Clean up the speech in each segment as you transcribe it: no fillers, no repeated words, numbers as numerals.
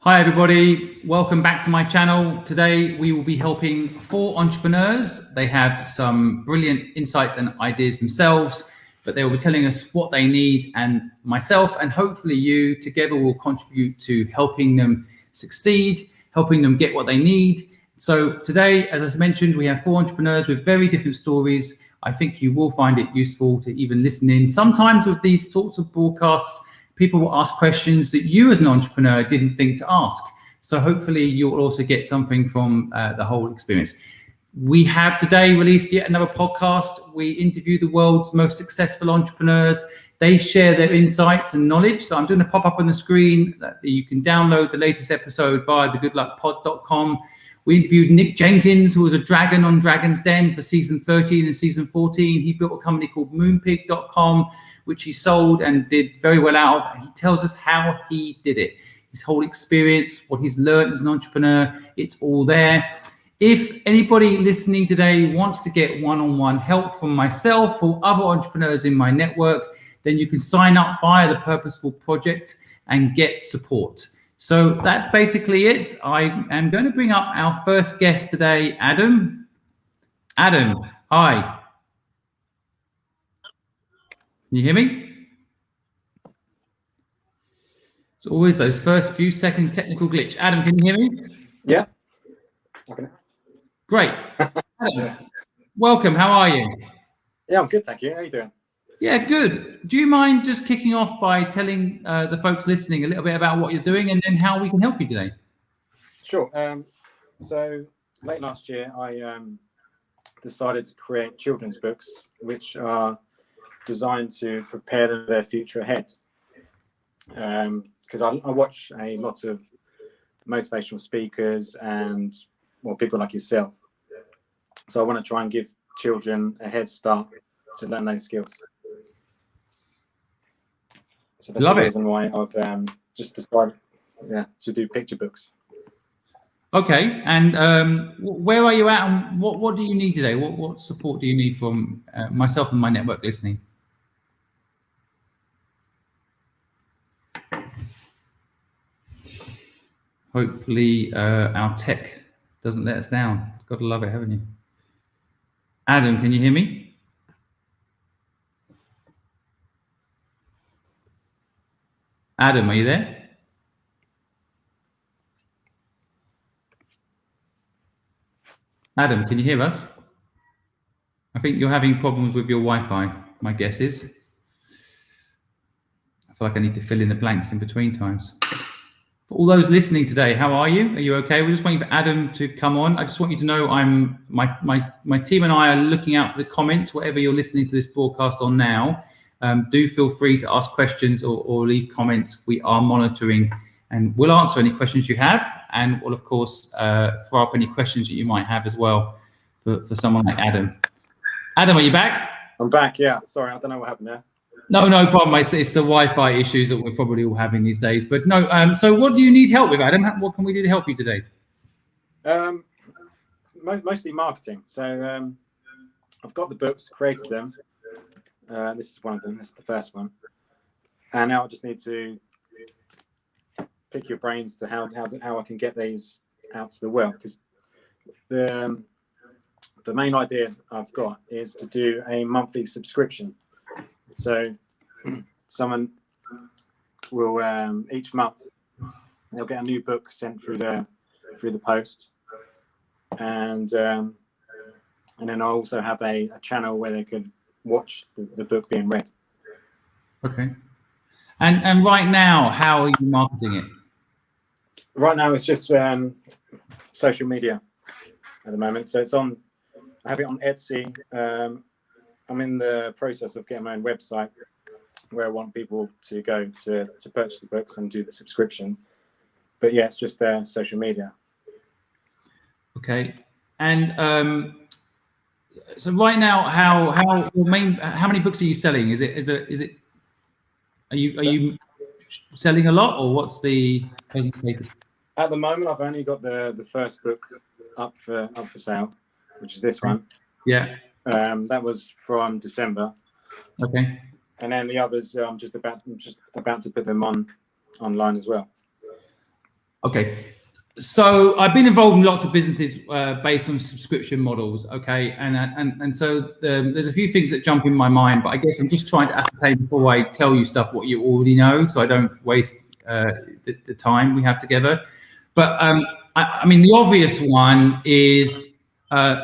Hi everybody, welcome back to my channel. Today we will be helping 4 entrepreneurs. They have some brilliant insights and ideas themselves, but they will be telling us what they need, and myself and hopefully you together will contribute to helping them succeed, helping them get what they need. So today, as I mentioned, we have 4 entrepreneurs with very different stories. I think you will find it useful to even listen in. Sometimes with these sorts of broadcasts, people will ask questions that you as an entrepreneur didn't think to ask. So hopefully you'll also get something from the whole experience. We have today released yet another podcast. We interview the world's most successful entrepreneurs. They share their insights and knowledge. So I'm going to pop up on the screen that you can download the latest episode via thegoodluckpod.com. We interviewed Nick Jenkins, who was a dragon on Dragon's Den for season 13 and season 14. He built a company called moonpig.com, which he sold and did very well out of. He tells us how he did it, his whole experience, what he's learned as an entrepreneur. It's all there. If anybody listening today wants to get one-on-one help from myself or other entrepreneurs in my network, then you can sign up via the Purposeful Project and get support. So that's basically it. I am going to bring up our first guest today, Adam. Adam, hi. Can you hear me? It's always those first few seconds technical glitch. Adam, can you hear me? Yeah. Okay. Great. Adam, welcome. How are you? Yeah, I'm good, thank you. How are you doing? Yeah, good. Do you mind just kicking off by telling the folks listening a little bit about what you're doing and then how we can help you today? Sure. So late last year, I decided to create children's books, which are designed to prepare them for their future ahead. Because I watch a lot of motivational speakers and people like yourself. So I want to try and give children a head start to learn those skills. So that's the reason why I've just decided, to do picture books. Okay, and where are you at, and what do you need today? What support do you need from myself and my network listening? Hopefully our tech doesn't let us down. Got to love it, haven't you? Adam, can you hear me? Adam, are you there? Adam, can you hear us? I think you're having problems with your Wi-Fi, my guess is. I feel like I need to fill in the blanks in between times. For all those listening today, how are you? Are you okay? We're just waiting for Adam to come on. I just want you to know my team and I are looking out for the comments, whatever you're listening to this broadcast on now. Do feel free to ask questions or leave comments. We are monitoring and we'll answer any questions you have, and we'll of course throw up any questions that you might have as well for someone like Adam. Adam, are you back? I'm back, yeah. Sorry, I don't know what happened there. No problem. It's the Wi-Fi issues that we're probably all having these days. But no, so what do you need help with, Adam? What can we do to help you today? Mostly marketing. So I've got the books, created them. This is one of them. This is the first one. And now I just need to pick your brains to how I can get these out to the world. Because the main idea I've got is to do a monthly subscription. So someone will each month they'll get a new book sent through the post, and then I also have a channel where they could watch the book being read. Okay. And right now, how are you marketing it? Right now, it's just social media at the moment. So I have it on Etsy. I'm in the process of getting my own website where I want people to go to purchase the books and do the subscription. But yeah, it's just social media. Okay. And so right now, how many books are you selling? Are you selling a lot, or what's the present status? At the moment, I've only got the first book up for sale, which is this one. Yeah. That was from December. Okay. And then the others, I'm just about to put them online as well. Okay. So I've been involved in lots of businesses based on subscription models. Okay. And so there's a few things that jump in my mind, but I guess I'm just trying to ascertain before I tell you stuff what you already know, so I don't waste the time we have together. But I mean, the obvious one is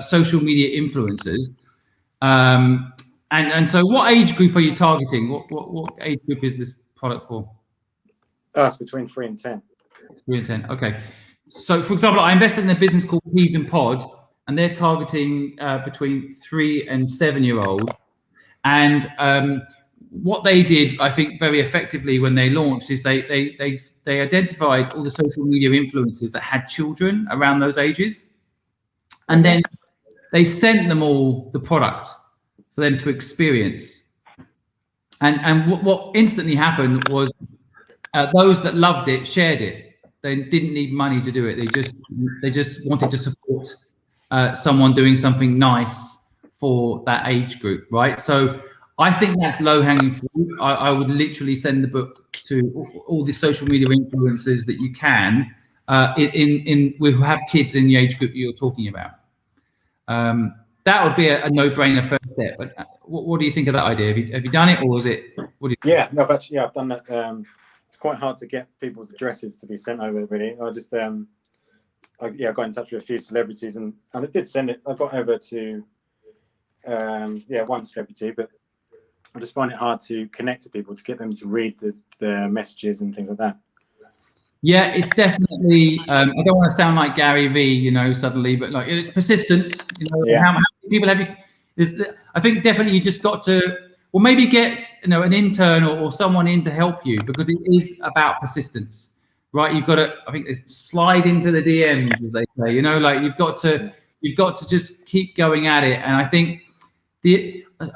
social media influencers. And so what age group are you targeting? What age group is this product for? It's between 3 and 10. 3 and 10. Okay. So, for example, I invested in a business called Peas and Pod, and they're targeting between 3 and 7-year-old. And what they did, I think, very effectively when they launched is they identified all the social media influencers that had children around those ages, and then they sent them all the product for them to experience. And what instantly happened was those that loved it shared it. They didn't need money to do it. They just wanted to support someone doing something nice for that age group, right? So I think that's low-hanging fruit. I would literally send the book to all the social media influencers that you can who have kids in the age group you're talking about. That would be a no-brainer first step. But what do you think of that idea? Have you done it, or is it? What do you think? Yeah, no, I've done that. It's quite hard to get people's addresses to be sent over. Really, I just I got in touch with a few celebrities, and I did send it. I got over to one celebrity, but I just find it hard to connect to people, to get them to read the messages and things like that. Yeah, it's definitely. I don't want to sound like Gary Vee, suddenly, but like it's persistent. Yeah. How many people have you? I think definitely you just got to, or maybe get an intern or someone in to help you, because it is about persistence, right? You've got to, I think, slide into the DMs, as they say. Like you've got to just keep going at it. And I think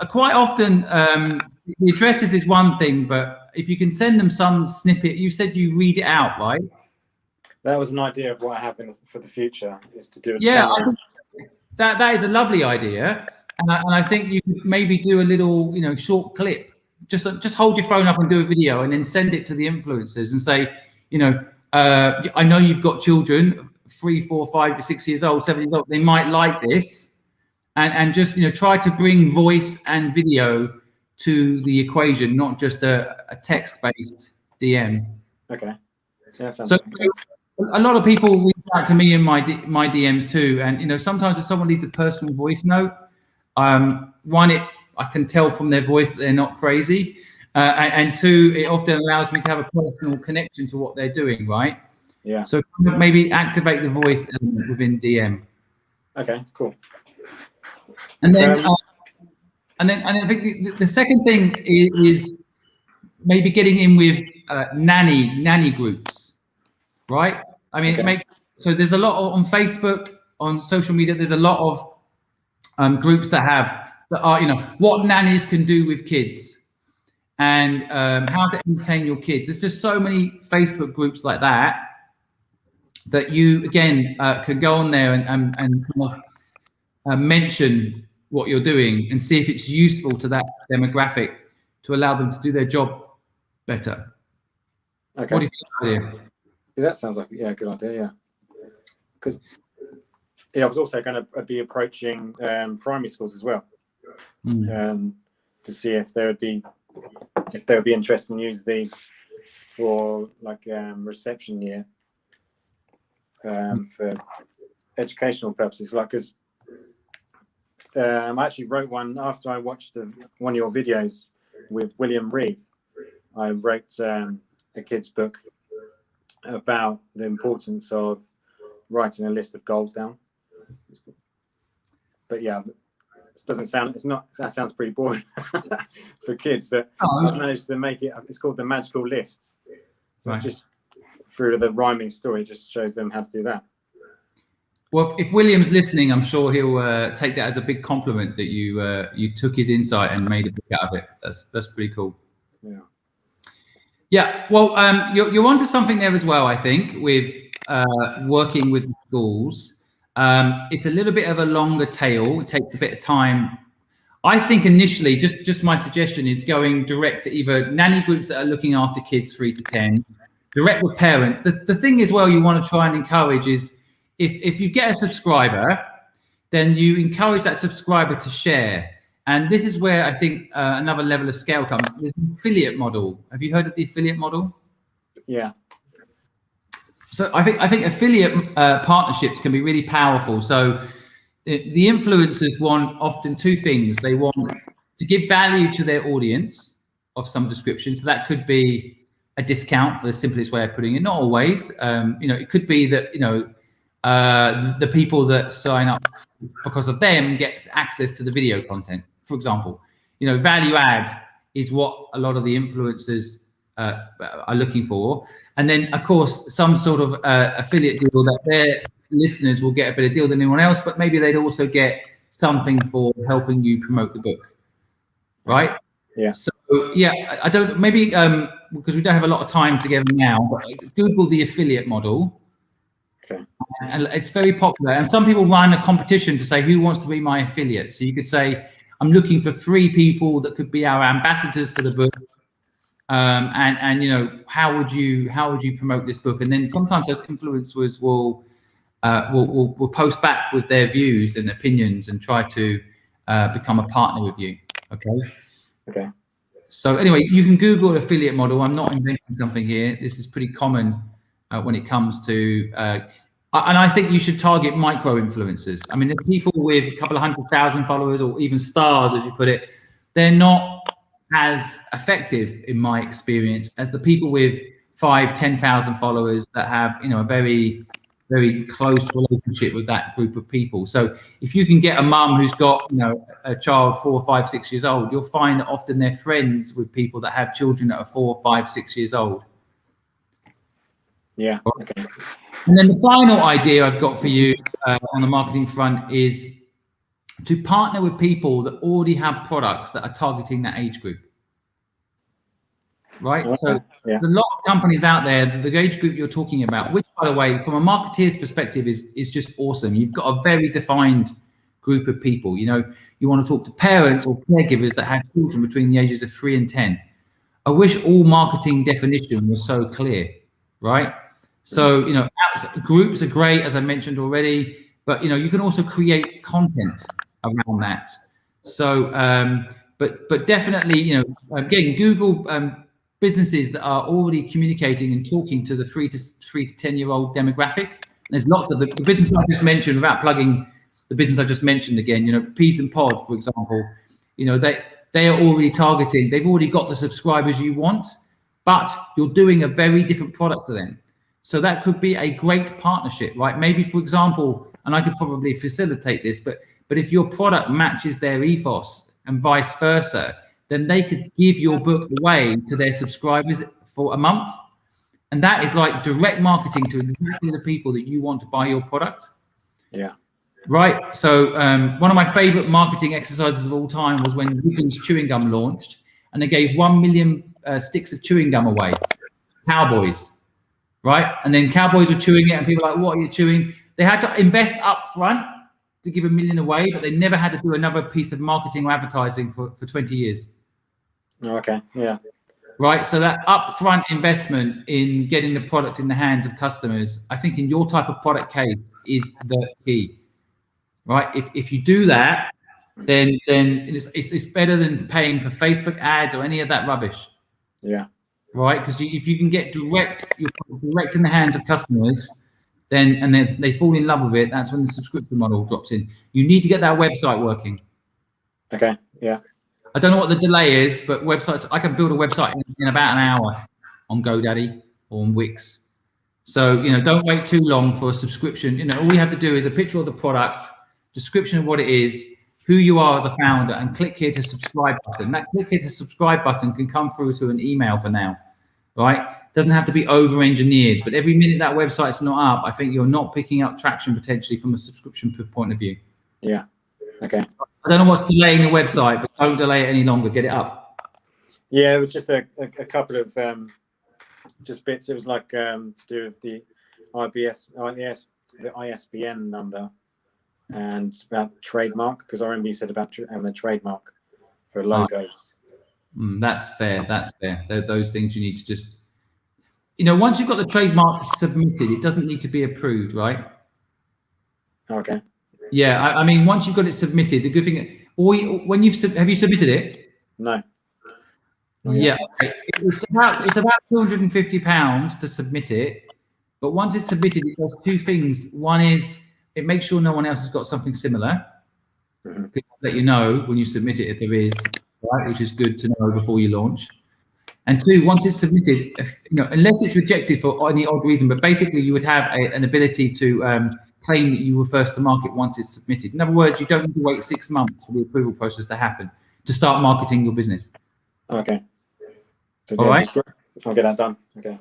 quite often the addresses is one thing, but if you can send them some snippet, you said you read it out, right? That was an idea of what happened for the future, is to do it. Yeah, I think that is a lovely idea, and I think you could maybe do a little, short clip. Just hold your phone up and do a video, and then send it to the influencers and say, I know you've got children, 3, 4, 5, 6 years old, 7 years old. They might like this, and just try to bring voice and video to the equation, not just a text-based DM. Okay. Yeah, so a lot of people reach out to me in my DMs too, and sometimes if someone leaves a personal voice note, I can tell from their voice that they're not crazy, and two, it often allows me to have a personal connection to what they're doing, right? Yeah. So maybe activate the voice element within DM. Okay, cool. And then I think the second thing is maybe getting in with nanny groups, right? I mean, okay. So there's a lot on Facebook, on social media. There's a lot of groups that are what nannies can do with kids, and how to entertain your kids. There's just so many Facebook groups like that you again could go on there and kind of mention what you're doing and see if it's useful to that demographic to allow them to do their job better. Okay. What do you think? Yeah, that sounds like a good idea. Yeah, because I was also going to be approaching primary schools as well, to see if they would be interested in using these for like reception year, for educational purposes. Like, because I actually wrote one after I watched one of your videos with William Reeve. I wrote a kid's book about the importance of writing a list of goals down. But yeah, it doesn't sound, that sounds pretty boring for kids, but I've managed to make it, it's called The Magical List. So right. Just through the rhyming story, just shows them how to do that. Well, if William's listening, I'm sure he'll take that as a big compliment that you took his insight and made a book out of it. That's pretty cool. Yeah. Yeah. Well, you're onto something there as well. I think with working with schools, it's a little bit of a longer tail. It takes a bit of time. I think initially, just my suggestion is going direct to either nanny groups that are looking after kids 3 to 10, direct with parents. The thing as well you want to try and encourage is if you get a subscriber, then you encourage that subscriber to share. And this is where I think another level of scale comes. There's an affiliate model. Have you heard of the affiliate model? Yeah. So I think affiliate partnerships can be really powerful. So the influencers want often two things. They want to give value to their audience of some description. So that could be a discount, for the simplest way of putting it. Not always. It could be that the people that sign up because of them get access to the video content, for example. Value add is what a lot of the influencers are looking for. And then, of course, some sort of affiliate deal that their listeners will get a better deal than anyone else, but maybe they'd also get something for helping you promote the book, right? Yeah. So yeah, I don't, maybe because we don't have a lot of time together now, but Google the affiliate model. Okay. And it's very popular. And some people run a competition to say who wants to be my affiliate. So you could say, I'm looking for 3 people that could be our ambassadors for the book. And how would you promote this book? And then sometimes those influencers will post back with their views and opinions and try to become a partner with you. Okay. So anyway, you can Google affiliate model. I'm not inventing something here. This is pretty common when it comes to, and I think you should target micro influencers. I mean, the people with a couple of 100,000 followers or even stars, as you put it, they're not as effective in my experience as the people with 5,000-10,000 followers that have a very, very close relationship with that group of people. So if you can get a mum who's got a child 4, 5, 6 years old, you'll find that often they're friends with people that have children that are 4, 5, 6 years old. Yeah. Okay. And then the final idea I've got for you on the marketing front is to partner with people that already have products that are targeting that age group, right? Okay. So there's a lot of companies out there, the age group you're talking about, which, by the way, from a marketeer's perspective is just awesome. You've got a very defined group of people. You want to talk to parents or caregivers that have children between the ages of 3 and 10. I wish all marketing definition was so clear, right? So, groups are great, as I mentioned already, but, you can also create content around that. So, but definitely, again, Google businesses that are already communicating and talking to the 3 to 10-year-old demographic. There's lots of the business I just mentioned, without plugging the business I just mentioned again, Peas and Pod, for example, they are already targeting, they've already got the subscribers you want, but you're doing a very different product to them. So that could be a great partnership, right? Maybe, for example, and I could probably facilitate this, but if your product matches their ethos and vice versa, then they could give your book away to their subscribers for a month. And that is like direct marketing to exactly the people that you want to buy your product. Yeah. Right. So one of my favorite marketing exercises of all time was when Wiggins chewing gum launched, and they gave 1 million sticks of chewing gum away. Cowboys. Right. And then cowboys were chewing it and people were like, what are you chewing? They had to invest up front to give 1 million away, but they never had to do another piece of marketing or advertising for 20 years. Okay. Yeah. Right. So that upfront investment in getting the product in the hands of customers, I think in your type of product case is the key. Right. If you do that, then it's better than paying for Facebook ads or any of that rubbish. Yeah. Right. Because if you can get direct in the hands of customers, then they fall in love with it. That's when the subscription model drops in. You need to get that website working. Okay. Yeah. I don't know what the delay is, but websites, I can build a website in about an hour on GoDaddy or on Wix. So, don't wait too long for a subscription. All you have to do is a picture of the product, description of what it is, who you are as a founder, and click here to subscribe button. That click here to subscribe button can come through to an email for now, right? Doesn't have to be over-engineered, but every minute that website's not up, I think you're not picking up traction potentially from a subscription point of view. Yeah. Okay. I don't know what's delaying the website, but don't delay it any longer. Get it up. Yeah, it was just a couple of just bits. It was like to do with the the ISBN number, and about trademark, because I remember you said about having a trademark for logos. That's fair. That's fair. Those things you need to just. you know, once you've got the trademark submitted, it doesn't need to be approved, right? Okay. Yeah, I mean, once you've got it submitted, the good thing, or when have you submitted it? No. Yeah, okay. It's about £250 to submit it, but once it's submitted, it does two things. One is it makes sure no one else has got something similar. It'll let you know when you submit it if there is, right, which is good to know before you launch. And two, once it's submitted, unless it's rejected for any odd reason, but basically you would have an ability to claim that you were first to market once it's submitted. In other words, you don't need to wait 6 months for the approval process to happen to start marketing your business. Okay. So all right. I'll get that done. Okay.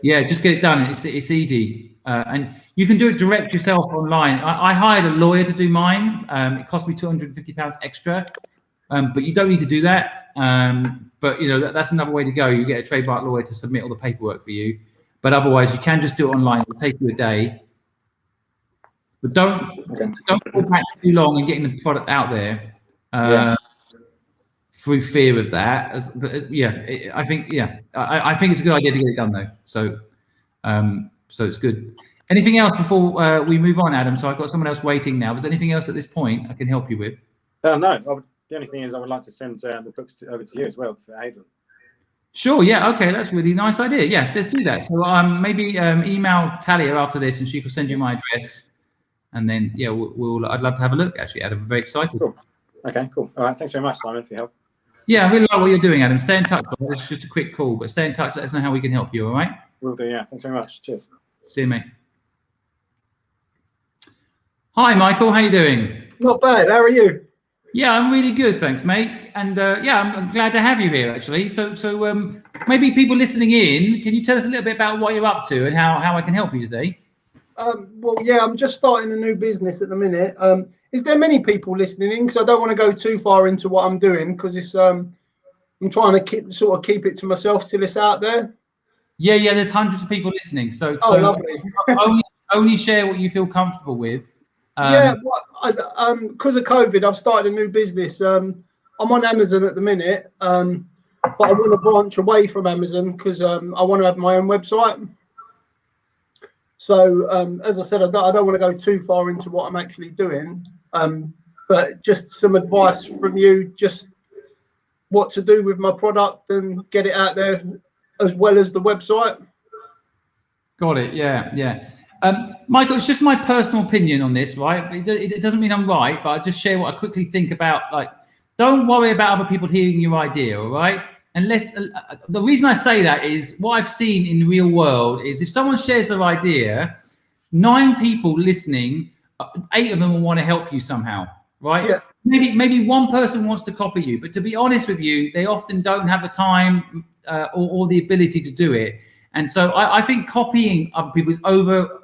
Yeah, just get it done. It's easy, and you can do it direct yourself online. I hired a lawyer to do mine. It cost me £250 extra, but you don't need to do that. But that's another way to go. You get a trademark lawyer to submit all the paperwork for you, but otherwise you can just do it online. It'll take you a day. But don't go back too long in getting the product out there through fear of that. I think it's a good idea to get it done though. So it's good. Anything else before we move on, Adam? So I've got someone else waiting now. Was there anything else at this point I can help you with? No. The only thing is I would like to send the books over to you as well for Hayden. Sure. Yeah. Okay. That's a really nice idea. Yeah. Let's do that. So maybe email Talia after this, and she can send you my address. And then I'd love to have a look. Actually, Adam, I'm very excited. Cool. Okay. Cool. All right. Thanks very much, Simon, for your help. Yeah, I really like what you're doing, Adam. Stay in touch. This is just a quick call, but stay in touch. Let us know how we can help you. All right. Will do. Yeah. Thanks very much. Cheers. See you, mate. Hi, Michael. How you doing? Not bad. How are you? Yeah, I'm really good, thanks, mate. And I'm glad to have you here, actually. So maybe people listening in, can you tell us a little bit about what you're up to and how I can help you today? Well, yeah, I'm just starting a new business at the minute. Is there many people listening in? Because I don't want to go too far into what I'm doing, because it's I'm trying to keep it to myself till it's out there. Yeah. There's hundreds of people listening. So lovely. only share what you feel comfortable with. Because of COVID, I've started a new business. I'm on Amazon at the minute, but I want to branch away from Amazon because I want to have my own website. So, as I said, I don't want to go too far into what I'm actually doing, but just some advice from you, just what to do with my product and get it out there as well as the website. Got it. Yeah. Michael, it's just my personal opinion on this, right? It doesn't mean I'm right, but I just share what I quickly think about. Like, don't worry about other people hearing your idea, all right? Unless the reason I say that is what I've seen in the real world is if someone shares their idea, 9 people listening, 8 of them will want to help you somehow, right? Yeah. Maybe one person wants to copy you, but to be honest with you, they often don't have the time or the ability to do it. And so I think copying other people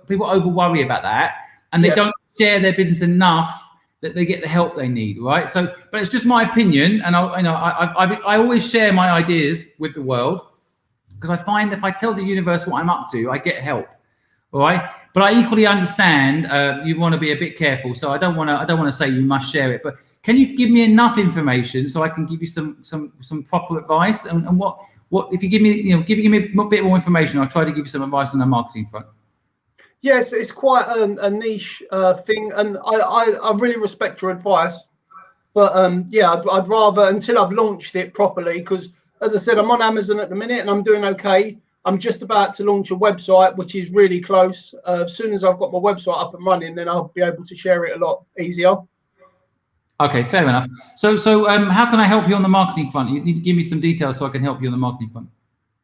people over worry about that, and they don't share their business enough that they get the help they need, right? So, but it's just my opinion, and I always share my ideas with the world because I find that if I tell the universe what I'm up to, I get help, all right? But I equally understand you want to be a bit careful, so I don't want to say you must share it. But can you give me enough information so I can give you some proper advice? And what if you give me a bit more information, I'll try to give you some advice on the marketing front. Yes, it's quite a niche thing, and I really respect your advice. But I'd rather until I've launched it properly, because as I said, I'm on Amazon at the minute and I'm doing okay. I'm just about to launch a website, which is really close. As soon as I've got my website up and running, then I'll be able to share it a lot easier. Okay, fair enough. So how can I help you on the marketing front? You need to give me some details so I can help you on the marketing front.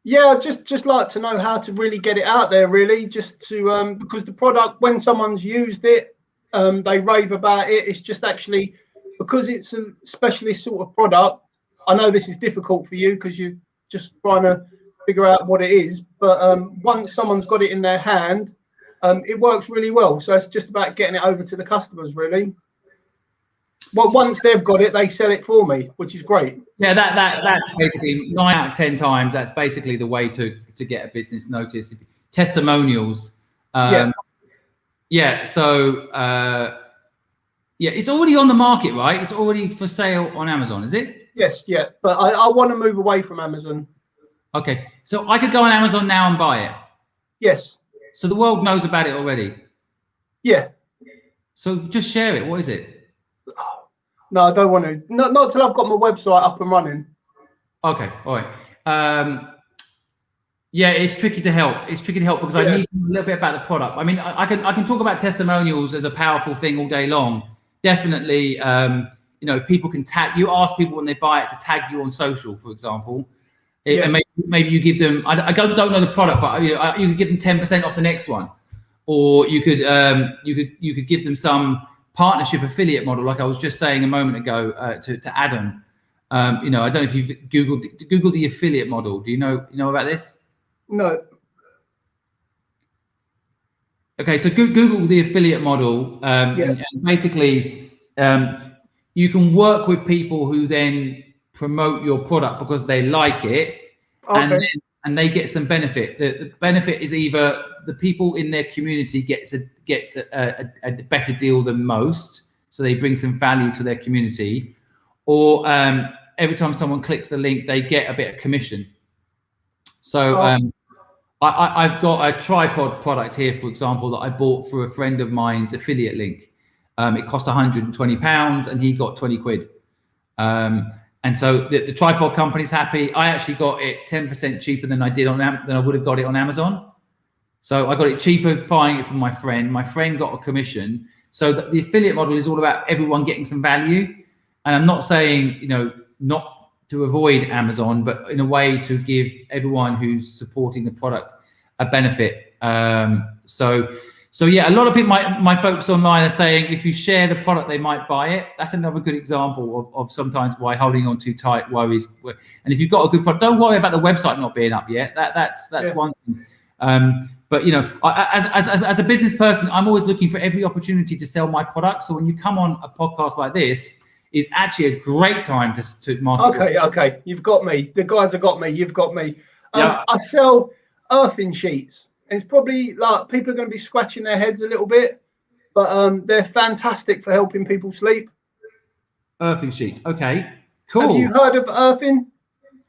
Yeah, I'd just like to know how to really get it out there, really, just to because the product, when someone's used it, they rave about it. It's just actually, because it's a specialist sort of product, I know this is difficult for you because you're just trying to figure out what it is, but once someone's got it in their hand, it works really well. So it's just about getting it over to the customers, really. Well, once they've got it, they sell it for me, which is great. Yeah, that's basically 9 out of 10 times. That's basically the way to get a business noticed. Testimonials. So it's already on the market, right? It's already for sale on Amazon, is it? Yes, yeah. But I want to move away from Amazon. Okay, so I could go on Amazon now and buy it. Yes. So the world knows about it already. Yeah. So just share it. What is it? No, I don't want to. Not till I've got my website up and running. Okay. All right. Yeah, it's tricky to help. It's tricky to help because I need a little bit about the product. I mean, I can talk about testimonials as a powerful thing all day long. Definitely, you know, people can tag you. Ask people when they buy it to tag you on social, for example. And maybe you give them. I don't know the product, but you could give them 10% off the next one, or you could give them some partnership affiliate model, like I was just saying a moment ago to Adam. You know, I don't know if you've Googled the affiliate model. Do you know about this? No. Okay, so Google the affiliate model, and basically you can work with people who then promote your product because they like it, and they get some benefit. The benefit is either the people in their community gets a better deal than most, so they bring some value to their community, or every time someone clicks the link, they get a bit of commission. So I've got a tripod product here, for example, that I bought through a friend of mine's affiliate link. It cost £120 and he got 20 quid. And so the tripod company's happy. I actually got it 10% cheaper than I would have got it on Amazon. So I got it cheaper buying it from my friend. My friend got a commission. So the affiliate model is all about everyone getting some value. And I'm not saying, you know, not to avoid Amazon, but in a way to give everyone who's supporting the product a benefit. So yeah, a lot of people, my folks online are saying if you share the product, they might buy it. That's another good example of sometimes why holding on too tight worries. And if you've got a good product, don't worry about the website not being up yet. That's one thing. But you know, as a business person, I'm always looking for every opportunity to sell my product. So when you come on a podcast like this, is actually a great time to market. Okay, you've got me. The guys have got me. You've got me. I sell earthing sheets. It's probably like people are going to be scratching their heads a little bit, but they're fantastic for helping people sleep. Earthing sheets. Okay, cool. Have you heard of earthing?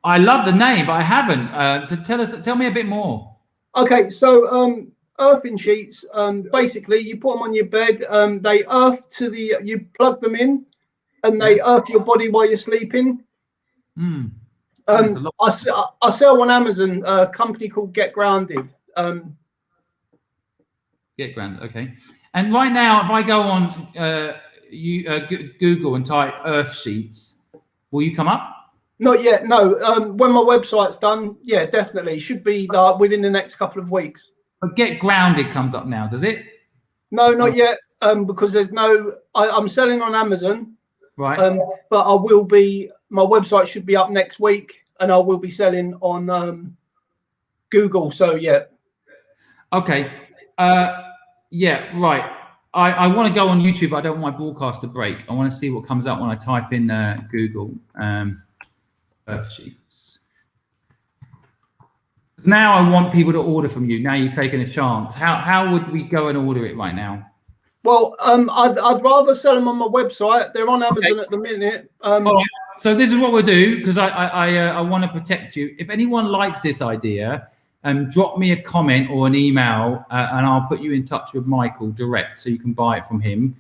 I love the name, but I haven't. So tell me a bit more. Okay, so earthing sheets. Basically, you put them on your bed. They earth you plug them in. And they earth your body while you're sleeping. I sell on Amazon a company called Get Grounded. Get Grounded, okay. And right now, if I go on Google and type earth sheets, will you come up? Not yet, no. When my website's done, yeah, definitely. Should be within the next couple of weeks. But Get Grounded comes up now, does it? No, not yet, because there's no... I'm selling on Amazon. Right. But I will be, my website should be up next week and I will be selling on Google. So, yeah. Okay. Yeah, right. I want to go on YouTube. I don't want my broadcast to break. I want to see what comes up when I type in Google earth sheets. Now I want people to order from you. Now you've taken a chance. How would we go and order it right now? Well, I'd rather sell them on my website. They're on Amazon at the minute. All right. So this is what we'll do, because I want to protect you. If anyone likes this idea, drop me a comment or an email, and I'll put you in touch with Michael direct, so you can buy it from him.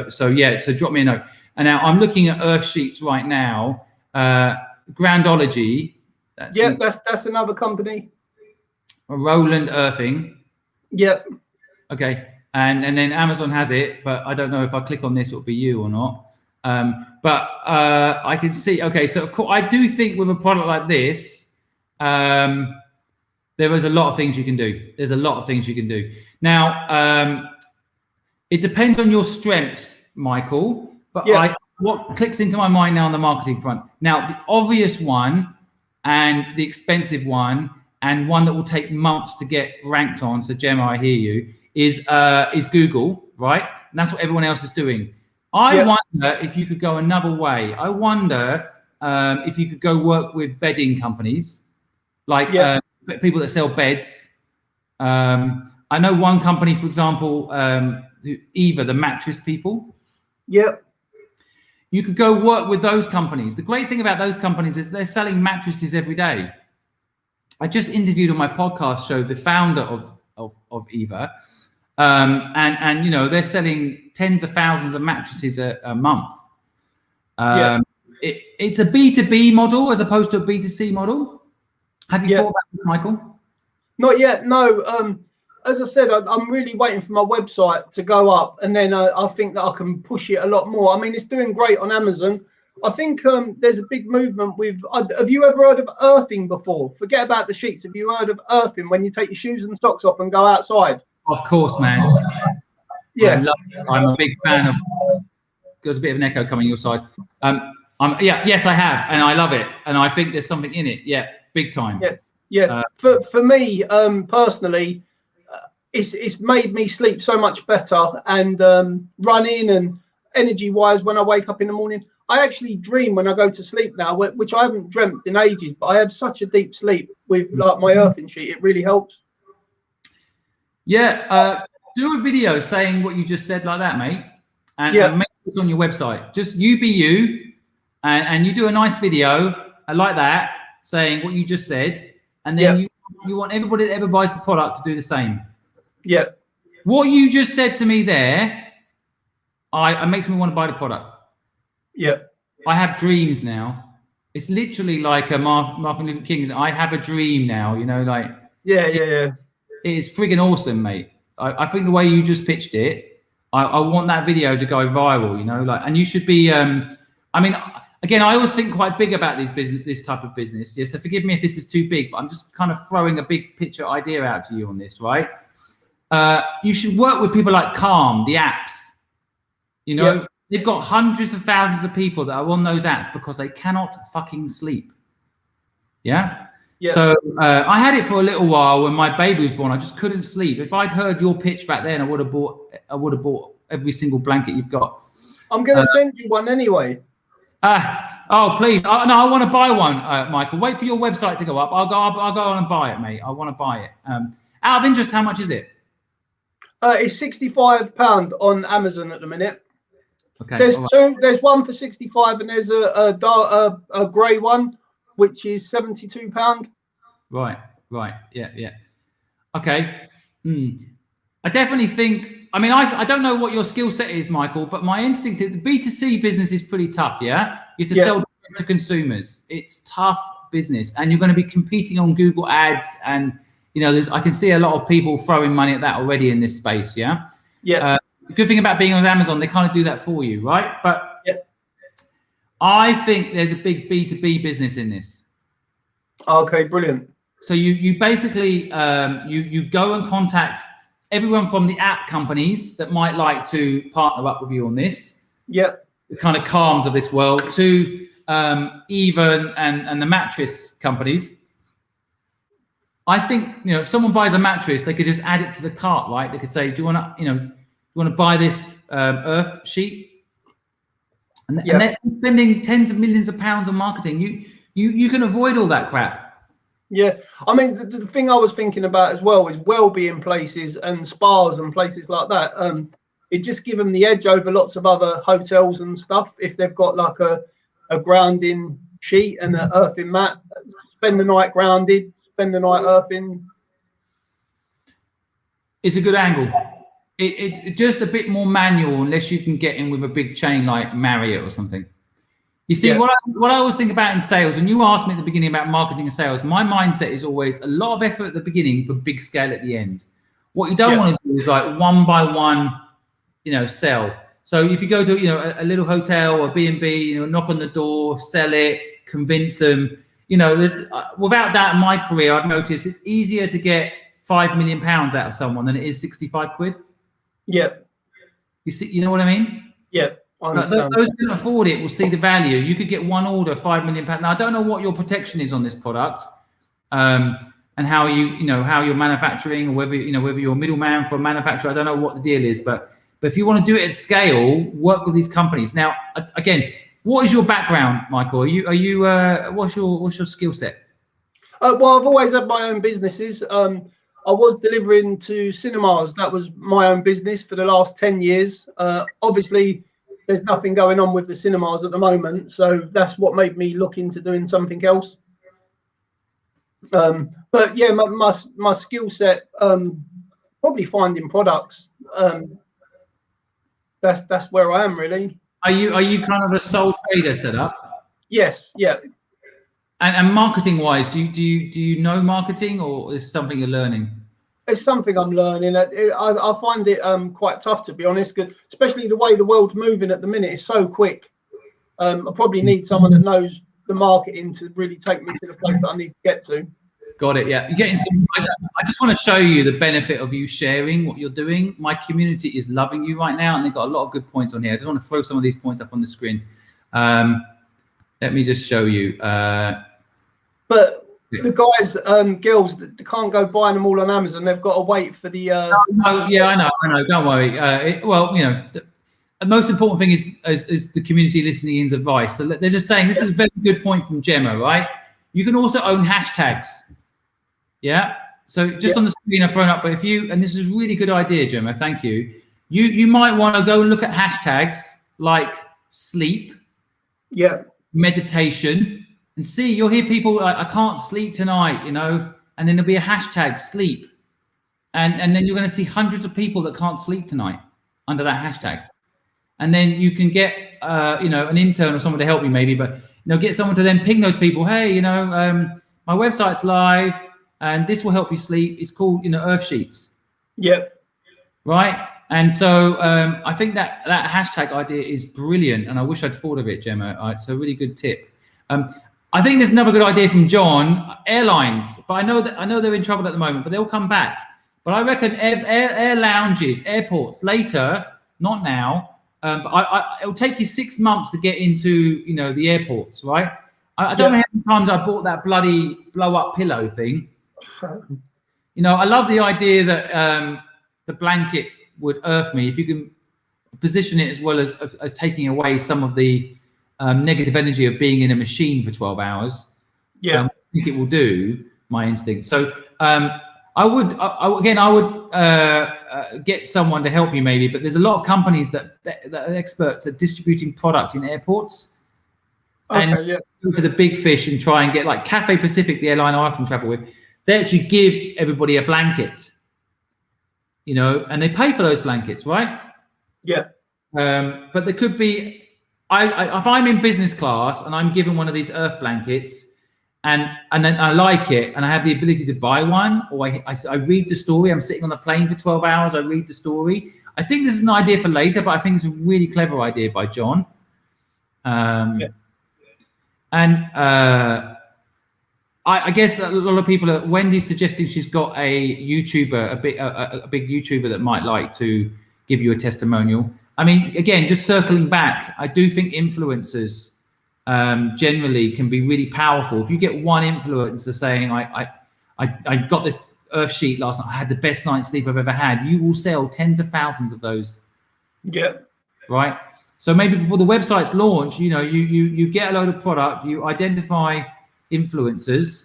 So drop me a note. And now I'm looking at earth sheets right now. Groundology. That's another company. Roland Earthing. Yep. Okay. And then Amazon has it, but I don't know if I click on this, it'll be you or not. But I can see, okay, so of course, I do think with a product like this, there is a lot of things you can do. There's a lot of things you can do. Now, it depends on your strengths, Michael, but what clicks into my mind now on the marketing front. Now, the obvious one and the expensive one, and one that will take months to get ranked on, so Gemma, I hear you, is Google, right? And that's what everyone else is doing. I wonder if you could go another way. I wonder if you could go work with bedding companies, like people that sell beds. I know one company, for example, Eva, the mattress people. Yep. You could go work with those companies. The great thing about those companies is they're selling mattresses every day. I just interviewed on my podcast show the founder of Eva, and you know, they're selling tens of thousands of mattresses a month. It's a B2B model as opposed to a B2C model. Have you thought about this, Michael? Not yet, no. As I said, I'm really waiting for my website to go up, and then I think that I can push it a lot more. I mean, it's doing great on Amazon. I think there's a big movement with. Have you ever heard of earthing before? Forget about the sheets. Have you heard of earthing, when you take your shoes and socks off and go outside? Of course, man. Yeah, I'm a big fan of. There's a bit of an echo coming your side. Yes, I have, and I love it, and I think there's something in it. Yeah, big time. Yeah. For me personally, it's made me sleep so much better, and running and energy wise when I wake up in the morning. I actually dream when I go to sleep now, which I haven't dreamt in ages, but I have such a deep sleep with like my earthing sheet. It really helps. Yeah, do a video saying what you just said like that, mate, and make it on your website. Just you be you, and you do a nice video like that, saying what you just said, and then you want everybody that ever buys the product to do the same. Yeah. What you just said to me there, it makes me want to buy the product. Yeah. I have dreams now. It's literally like a Martin Luther King. I have a dream now, you know, like. Yeah. It is friggin' awesome, mate. I think the way you just pitched it, I want that video to go viral, you know, like, and you should be, I mean, again, I always think quite big about this type of business. Yeah, so forgive me if this is too big, but I'm just kind of throwing a big picture idea out to you on this, right? You should work with people like Calm, the apps. You know, they've got hundreds of thousands of people that are on those apps because they cannot fucking sleep. Yeah. So I had it for a little while when my baby was born. I just couldn't sleep. If I'd heard your pitch back then, I would have bought every single blanket you've got. I'm gonna send you one anyway. Oh please! No, I want to buy one, Michael. Wait for your website to go up. I'll go on and buy it, mate. I want to buy it. Out of interest, how much is it? It's £65 on Amazon at the minute. Okay. There's two. There's one for 65, and there's a grey one, which is £72. Right. Yeah. Okay. I definitely think. I mean, I don't know what your skill set is, Michael, but my instinct is the B2C business is pretty tough. Yeah, you have to sell to consumers. It's tough business, and you're going to be competing on Google Ads, and you know, I can see a lot of people throwing money at that already in this space. Yeah. The good thing about being on Amazon, they kind of do that for you, right? But I think there's a big B2B business in this. Okay, brilliant. So you basically you go and contact everyone from the app companies that might like to partner up with you on this. The kind of Calms of this world, to Eva and the mattress companies. I think, you know, if someone buys a mattress, they could just add it to the cart, right? They could say, do you want to, you know, you want to buy this earth sheet? And they're spending tens of millions of pounds on marketing. You can avoid all that crap. Yeah, I mean, the thing I was thinking about as well is well-being places and spas and places like that. It just give them the edge over lots of other hotels and stuff if they've got like a grounding sheet and an earthing mat. Spend the night grounded, spend the night earthing. It's a good angle. It's just a bit more manual unless you can get in with a big chain like Marriott or something. You see, what I always think about in sales, when you asked me at the beginning about marketing and sales, my mindset is always a lot of effort at the beginning for big scale at the end. What you don't want to do is like one by one, you know, sell. So if you go to, you know, a little hotel or B&B, you know, knock on the door, sell it, convince them, you know, there's without that in my career, I've noticed it's easier to get £5 million out of someone than it is 65 quid. You see, you know what I mean? Those who can afford it will see the value. You could get one order, £5 million. Now, I don't know what your protection is on this product, and how how you're manufacturing, or whether you're a middleman for a manufacturer. I don't know what the deal is, but if you want to do it at scale, work with these companies. Now, again, what is your background, Michael? Are you what's your skill set? Well, I've always had my own businesses. I was delivering to cinemas. That was my own business for the last 10 years. Obviously, there's nothing going on with the cinemas at the moment, so that's what made me look into doing something else. But yeah, my skill set, probably finding products. That's where I am really. Are you kind of a sole trader set up? Yes, yeah. And marketing wise, do you know marketing, or is something you're learning? It's something I'm learning. I find it quite tough, to be honest, 'cause especially the way the world's moving at the minute is so quick. I probably need someone that knows the marketing to really take me to the place that I need to get to. Got it. Yeah, you're getting some. I just want to show you the benefit of you sharing what you're doing. My community is loving you right now, and they've got a lot of good points on here. I just want to throw some of these points up on the screen. Let me just show you. But the guys, girls, they can't go buying them all on Amazon. They've got to wait for the. No, yeah, I know. Don't worry. Well, you know, the most important thing is the community listening in's advice. So they're just saying, this is a very good point from Gemma, right? You can also own hashtags. Yeah. So just on the screen I've thrown up, but if you, and this is a really good idea, Gemma, thank you. You might want to go and look at hashtags like sleep, meditation, and see, you'll hear people like, I can't sleep tonight, you know, and then there'll be a hashtag sleep. And then you're going to see hundreds of people that can't sleep tonight under that hashtag. And then you can get, you know, an intern or someone to help you maybe, but, you know, get someone to then ping those people. Hey, you know, my website's live and this will help you sleep. It's called, you know, Earth Sheets. Yep. Right. And so I think that hashtag idea is brilliant. And I wish I'd thought of it, Gemma. It's a really good tip. I think there's another good idea from John, airlines, but I know they're in trouble at the moment, but they'll come back. But I reckon air lounges, airports later, not now. But it'll take you 6 months to get into, you know, the airports, right? I don't know how many times I bought that bloody blow up pillow thing. You know, I love the idea that the blanket would earth me if you can position it as well as taking away some of the negative energy of being in a machine for 12 hours. I think it will do, my instinct. So I would get someone to help you maybe, but there's a lot of companies that are experts at distributing product in airports. And go to the big fish and try and get, like Cathay Pacific, the airline I often travel with, they actually give everybody a blanket, you know, and they pay for those blankets, right? Yeah. But there could be, if I'm in business class and I'm given one of these earth blankets, and then I like it and I have the ability to buy one, or I read the story, I'm sitting on the plane for 12 hours, I read the story. I think this is an idea for later, but I think it's a really clever idea by John. And I guess a lot of people are, Wendy's suggesting she's got a YouTuber, a big YouTuber that might like to give you a testimonial. I mean, again, just circling back, I do think influencers generally can be really powerful. If you get one influencer saying, I got this earth sheet last night, I had the best night's sleep I've ever had, you will sell tens of thousands of those. Yeah. Right. So maybe before the website's launch, you know, you get a load of product, you identify influencers,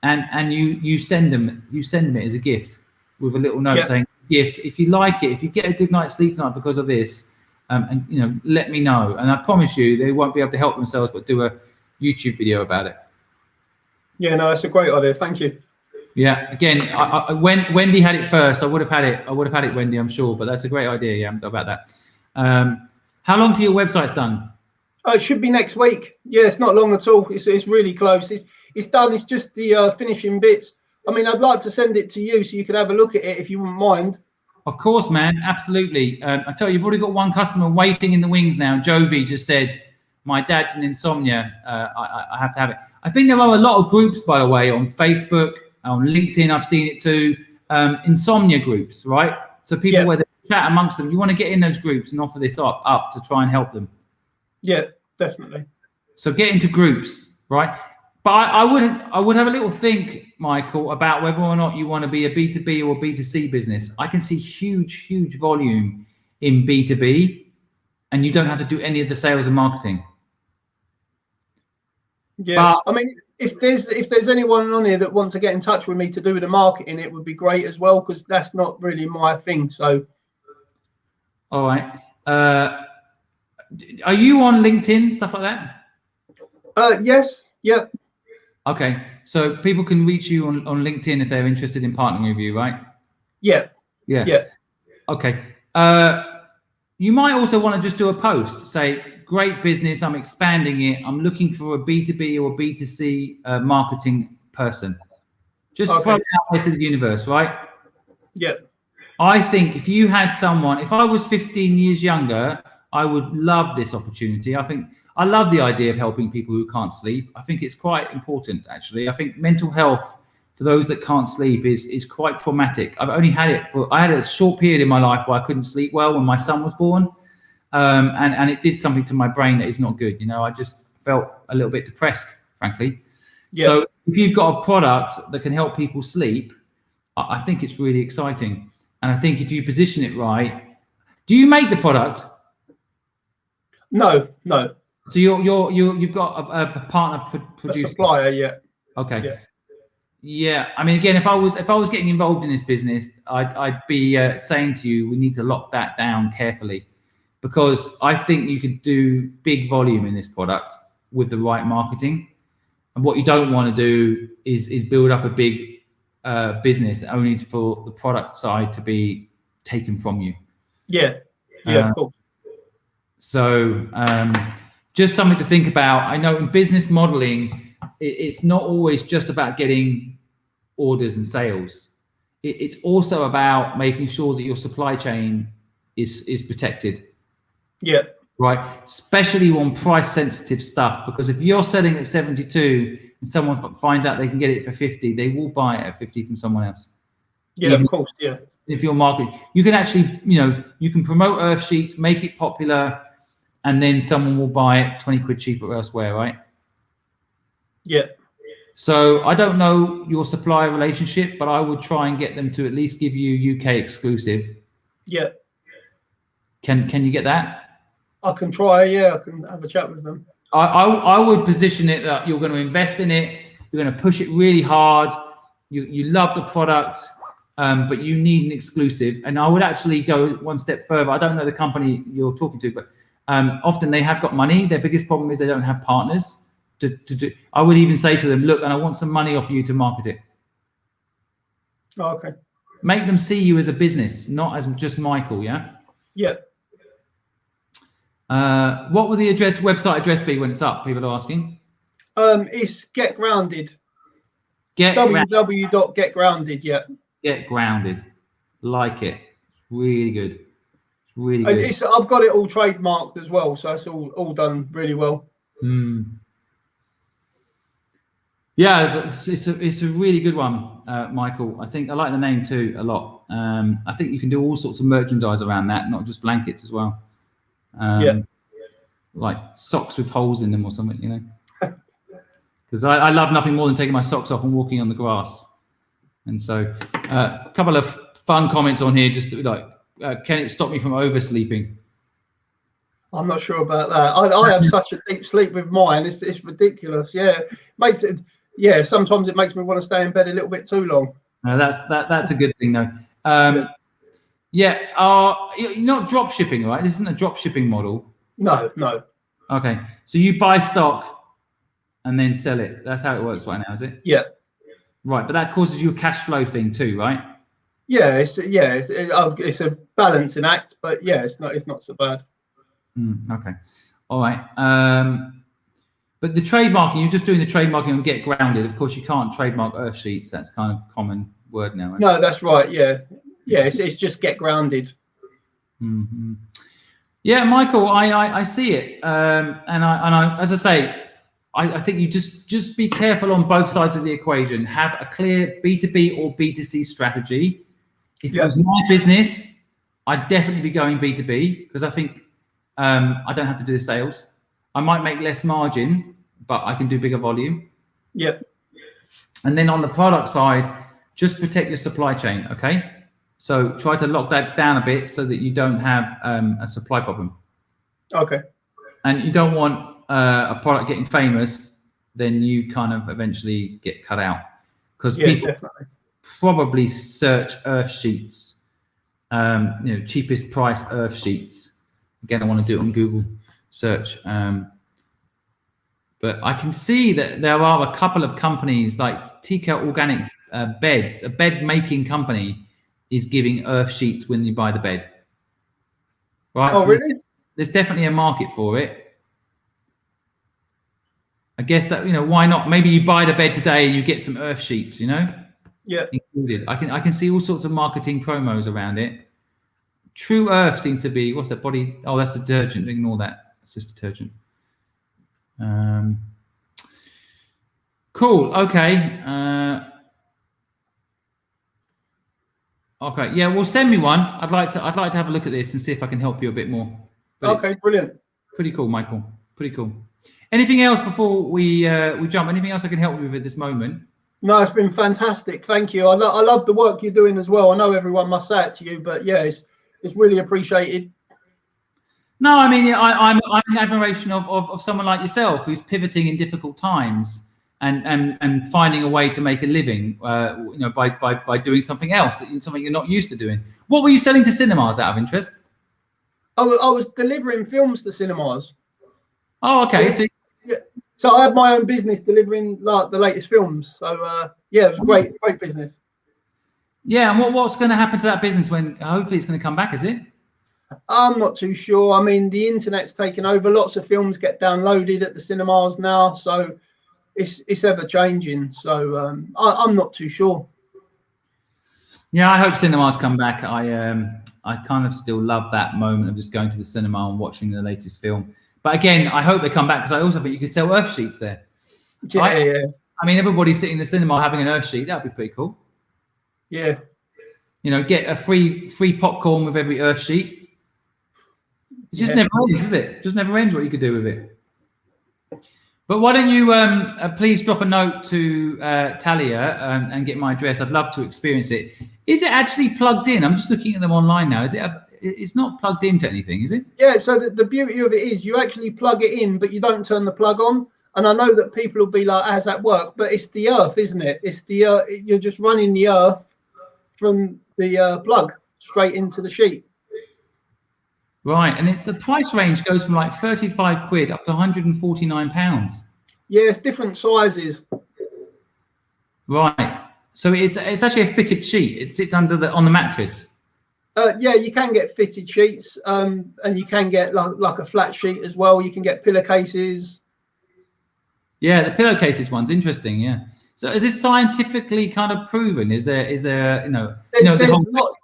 and you send them it as a gift with a little note saying, gift, if you like it, if you get a good night's sleep tonight because of this, and you know, let me know. And I promise you, they won't be able to help themselves, but do a YouTube video about it. Yeah, no, that's a great idea. Thank you. Yeah, again, when Wendy had it first, I would have had it, Wendy, I'm sure. But that's a great idea. Yeah, about that. How long till your website's done? Oh, it should be next week. Yeah, it's not long at all. It's really close. It's done. It's just the finishing bits. I mean, I'd like to send it to you so you could have a look at it if you wouldn't mind. Of course, man. Absolutely. I tell you, you've already got one customer waiting in the wings now. Jovi just said, my dad's an insomnia. I have to have it. I think there are a lot of groups, by the way, on Facebook, on LinkedIn. I've seen it too. Insomnia groups, right? So people where they chat amongst them. You want to get in those groups and offer this up to try and help them. Yeah, definitely. So get into groups, right? But I would have a little think, Michael, about whether or not you want to be a B2B or B2C business. I can see huge volume in B2B, and you don't have to do any of the sales and marketing. Yeah, but, I mean, if there's anyone on here that wants to get in touch with me to do with the marketing, it would be great as well, because that's not really my thing. So, all right. Are you on LinkedIn, stuff like that? Yes. Yep. Okay, so people can reach you on LinkedIn if they're interested in partnering with you, right? Yeah. Yeah. Yeah. Okay. You might also want to just do a post, say, great business, I'm expanding it. I'm looking for a B2B or B2C marketing person. Just throw it out there to the universe, right? Yeah. I think if you had someone, if I was 15 years younger, I would love this opportunity. I love the idea of helping people who can't sleep. I think it's quite important, actually. I think mental health for those that can't sleep is quite traumatic. I had a short period in my life where I couldn't sleep well when my son was born. And it did something to my brain that is not good. You know, I just felt a little bit depressed, frankly. Yeah. So if you've got a product that can help people sleep, I think it's really exciting. And I think if you position it right, do you make the product? No. So you've got a partner producer. A supplier, yeah. Okay. Yeah. Yeah. I mean, again, if I was getting involved in this business, I'd be saying to you, we need to lock that down carefully, because I think you could do big volume in this product with the right marketing. And what you don't want to do is build up a big business only for the product side to be taken from you. Yeah. Yeah, of course. So just something to think about. I know in business modeling, it's not always just about getting orders and sales. It's also about making sure that your supply chain is protected. Yeah. Right, especially on price sensitive stuff, because if you're selling at 72 and someone finds out they can get it for 50, they will buy it at 50 from someone else. Yeah, of course. Yeah. If you're marketing, you can actually, you can promote Earth Sheets, make it popular, and then someone will buy it 20 quid cheaper elsewhere, right? Yeah. So I don't know your supplier relationship, but I would try and get them to at least give you UK exclusive. Yeah. Can you get that? I can try, yeah, I can have a chat with them. I would position it that you're going to invest in it, you're going to push it really hard, you love the product, but you need an exclusive. And I would actually go one step further. I don't know the company you're talking to, but often they have got money. Their biggest problem is they don't have partners to do. I would even say to them, look, and I want some money off you to market it. Oh, okay. Make them see you as a business, not as just Michael, yeah? Yeah. What will the website address be when it's up? People are asking. It's Get Grounded. www.getgrounded. Yeah. Get Grounded. Like it. It's really good. It's really good. I've got it all trademarked as well, so it's all done really well. Yeah, it's a really good one, Michael. I think I like the name too a lot. I think you can do all sorts of merchandise around that, not just blankets as well. Yeah. Like socks with holes in them or something, you know. Because I love nothing more than taking my socks off and walking on the grass. And so a couple of fun comments on here, just like, can it stop me from oversleeping? I'm not sure about that. I have such a deep sleep with mine. It's ridiculous. Yeah. Makes it. Yeah. Sometimes it makes me want to stay in bed a little bit too long. No, that's a good thing though. Yeah. You're not drop shipping, right? This isn't a drop shipping model. No. Okay. So you buy stock and then sell it. That's how it works right now, is it? Yeah. Right, but that causes you a cash flow thing too, right? Yeah. It's a balancing act, but yeah, it's not so bad. Okay. All right. But the trademarking, you're just doing the trademarking on Get Grounded. Of course, you can't trademark Earth Sheets. That's kind of a common word now. Right? No, that's right. Yeah. Yeah. It's just Get Grounded. Mm-hmm. Yeah, Michael, I see it. And I, as I say, I think you just be careful on both sides of the equation. Have a clear B2B or B2C strategy. If it was my business, I'd definitely be going B2B, because I think I don't have to do the sales. I might make less margin, but I can do bigger volume. Yep. And then on the product side, just protect your supply chain, okay? So try to lock that down a bit so that you don't have a supply problem. Okay. And you don't want a product getting famous, then you kind of eventually get cut out. Because people definitely probably search Earth Sheets, cheapest price Earth Sheets. Again, I want to do it on Google search. But I can see that there are a couple of companies like TK Organic Beds, a bed making company, is giving earth sheets when you buy the bed. Right. Oh, So really? there's definitely a market for it. I guess that, you know, why not? Maybe you buy the bed today and you get some earth sheets, you know, Yeah. included. I can see all sorts of marketing promos around it. True Earth seems to be, what's that body? Oh, that's detergent. Ignore that. It's just detergent. Cool. Okay. Okay. Yeah. Well, send me one. I'd like to have a look at this and see if I can help you a bit more. But Okay, brilliant. Pretty cool, Michael. Pretty cool. Anything else before we jump? Anything else I can help you with at this moment? No, it's been fantastic. Thank you. I love the work you're doing as well. I know everyone must say it to you, but yeah, it's really appreciated. No, I mean, I'm in admiration of someone like yourself who's pivoting in difficult times and finding a way to make a living, you know, by doing something else, something you're not used to doing. What were you selling to cinemas out of interest? I was delivering films to cinemas. Oh, okay. So I had my own business delivering like the latest films. So yeah, it was great business. Yeah, and what's going to happen to that business when hopefully it's going to come back? Is it? I'm not too sure. I mean, the internet's taken over. Lots of films get downloaded at the cinemas now, so it's ever changing. So I'm not too sure. Yeah, I hope cinemas come back. I kind of still love that moment of just going to the cinema and watching the latest film. But again, I hope they come back because I also think you could sell earth sheets there. Yeah, right? yeah. I mean, everybody sitting in the cinema having an earth sheet, that'd be pretty cool. Yeah. You know, get a free popcorn with every earth sheet. It just never ends, is it? It just never ends what you could do with it. But why don't you please drop a note to Talia and get my address. I'd love to experience it. Is it actually plugged in? I'm just looking at them online now. Is it? It's not plugged into anything, is it? Yeah. So the beauty of it is you actually plug it in, but you don't turn the plug on. And I know that people will be like, "How's that work?" But it's the earth, isn't it? It's the you're just running the earth from the plug straight into the sheet. Right, and the price range goes from like 35 quid up to 149 pounds. Yeah, it's different sizes. Right, so it's actually a fitted sheet. It sits on the mattress. Yeah, you can get fitted sheets, and you can get like a flat sheet as well. You can get pillowcases. Yeah, the pillowcases one's interesting. Yeah. So is this scientifically kind of proven? Is there the whole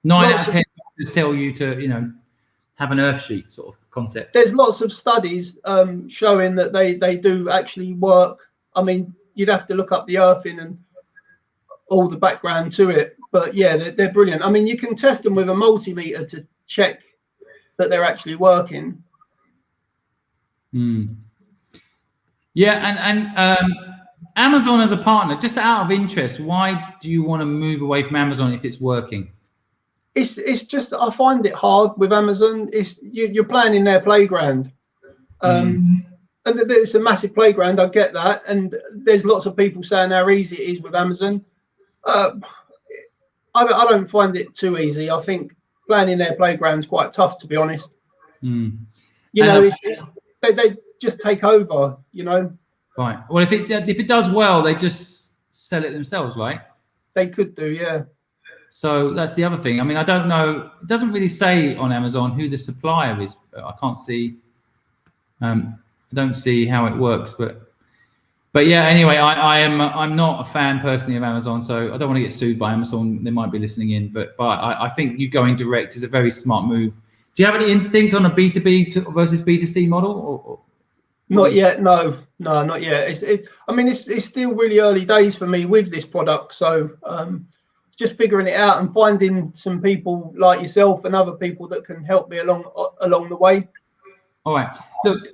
9 out of 10 doctors tell you to have an earth sheet sort of concept? There's lots of studies showing that they do actually work. I mean, you'd have to look up the earthing and all the background to it, but yeah, they're brilliant. I mean, you can test them with a multimeter to check that they're actually working. Yeah, and Amazon as a partner, just out of interest, why do you want to move away from Amazon if it's working? It's just I find it hard with Amazon. You're playing in their playground, and it's a massive playground. I get that, and there's lots of people saying how easy it is with Amazon. I don't find it too easy. I think playing in their playground's quite tough, to be honest. You know, they just take over. You know. Right. Well, if it does well, they just sell it themselves, right? They could do, yeah. So that's the other thing. I mean, I don't know. It doesn't really say on Amazon who the supplier is. I can't see. I don't see how it works, but yeah. Anyway, I'm not a fan personally of Amazon, so I don't want to get sued by Amazon. They might be listening in, but I think you going direct is a very smart move. Do you have any instinct on a B2B versus B2C model? Or not yet. No, not yet. I mean, it's still really early days for me with this product, so. Just figuring it out and finding some people like yourself and other people that can help me along the way. All right. Look,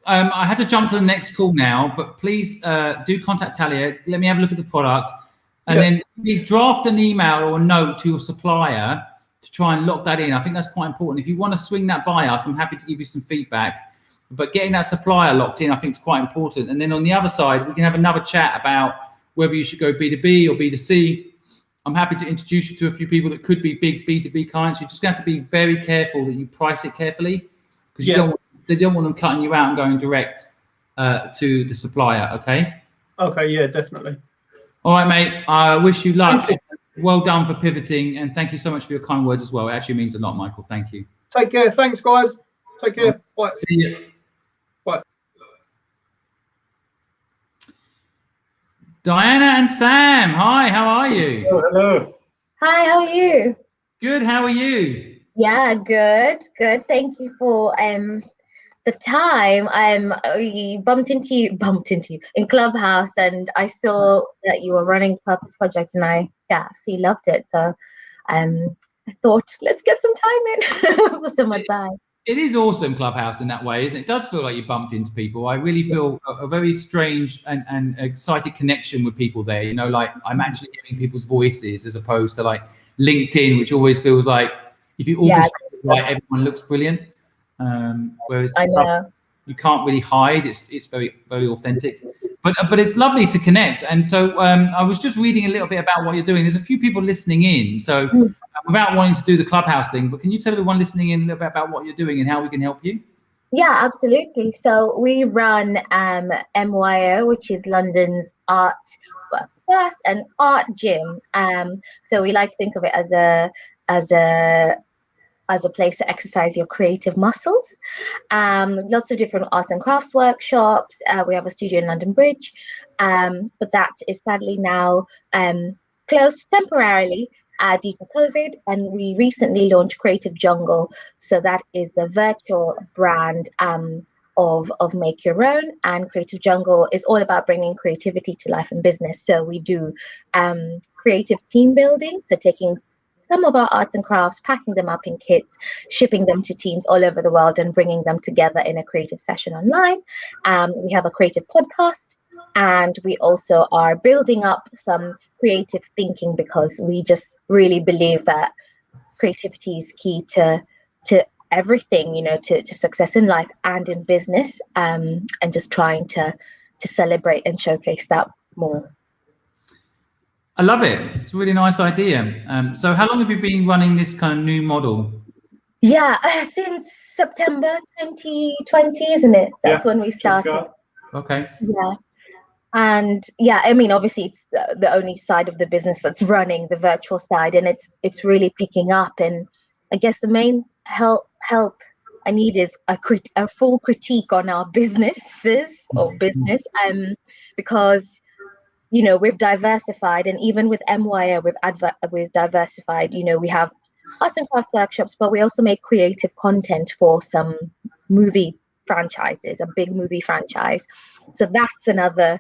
I have to jump to the next call now, but please do contact Talia. Let me have a look at the product, and then maybe draft an email or a note to your supplier to try and lock that in. I think that's quite important. If you want to swing that by us, I'm happy to give you some feedback. But getting that supplier locked in, I think, is quite important. And then on the other side, we can have another chat about whether you should go B2B or B2C. I'm happy to introduce you to a few people that could be big B2B clients. You're just going to have to be very careful that you price it carefully because they don't want them cutting you out and going direct. to the supplier. Okay. Okay, yeah, definitely. All right, mate. I wish you luck. Thank Well done for pivoting, and thank you so much for your kind words as well. It actually means a lot, Michael. Thank you. Take care. Thanks, guys. Take care. Bye. See you. Bye. Diana and Sam. Hi. How are you? Oh, hello. Hi, how are you? Good. How are you? Yeah, good. Thank you for the time. We bumped into you in Clubhouse, and I saw that you were running Purpose Project, and I absolutely loved it. So I thought, let's get some time in for some advice. It is awesome, Clubhouse, in that way, isn't it? It does feel like you bumped into people. I really feel a very strange and excited connection with people there. You know, like I'm actually hearing people's voices as opposed to like LinkedIn, which always feels like if you orchestrate it right, everyone looks brilliant. Whereas I know. you can't really hide. It's very, very authentic. But it's lovely to connect. And so I was just reading a little bit about what you're doing. There's a few people listening in. So without wanting to do the Clubhouse thing, but can you tell everyone listening in a little bit about what you're doing and how we can help you? Yeah, absolutely. So we run MYO, which is London's art first and art gym. So we like to think of it as a place to exercise your creative muscles. Lots of different arts and crafts workshops. We have a studio in London Bridge, but that is sadly now closed temporarily due to COVID. And we recently launched Creative Jungle. So that is the virtual brand of Make Your Own. And Creative Jungle is all about bringing creativity to life and business. So we do creative team building. So taking some of our arts and crafts, packing them up in kits, shipping them to teams all over the world and bringing them together in a creative session online. We have a creative podcast, and we also are building up some creative thinking because we just really believe that creativity is key to everything, you know, to success in life and in business, and just trying to celebrate and showcase that more. I love it. It's a really nice idea. So how long have you been running this kind of new model? Yeah, since September 2020, isn't it? That's when we started. Okay. Yeah. And yeah, I mean, obviously it's the only side of the business that's running, the virtual side, and it's really picking up. And I guess the main help I need is a full critique on our businesses or business, because you know, we've diversified, and even with MYO, we've diversified. You know, we have arts and crafts workshops, but we also make creative content for some movie franchises, a big movie franchise. So that's another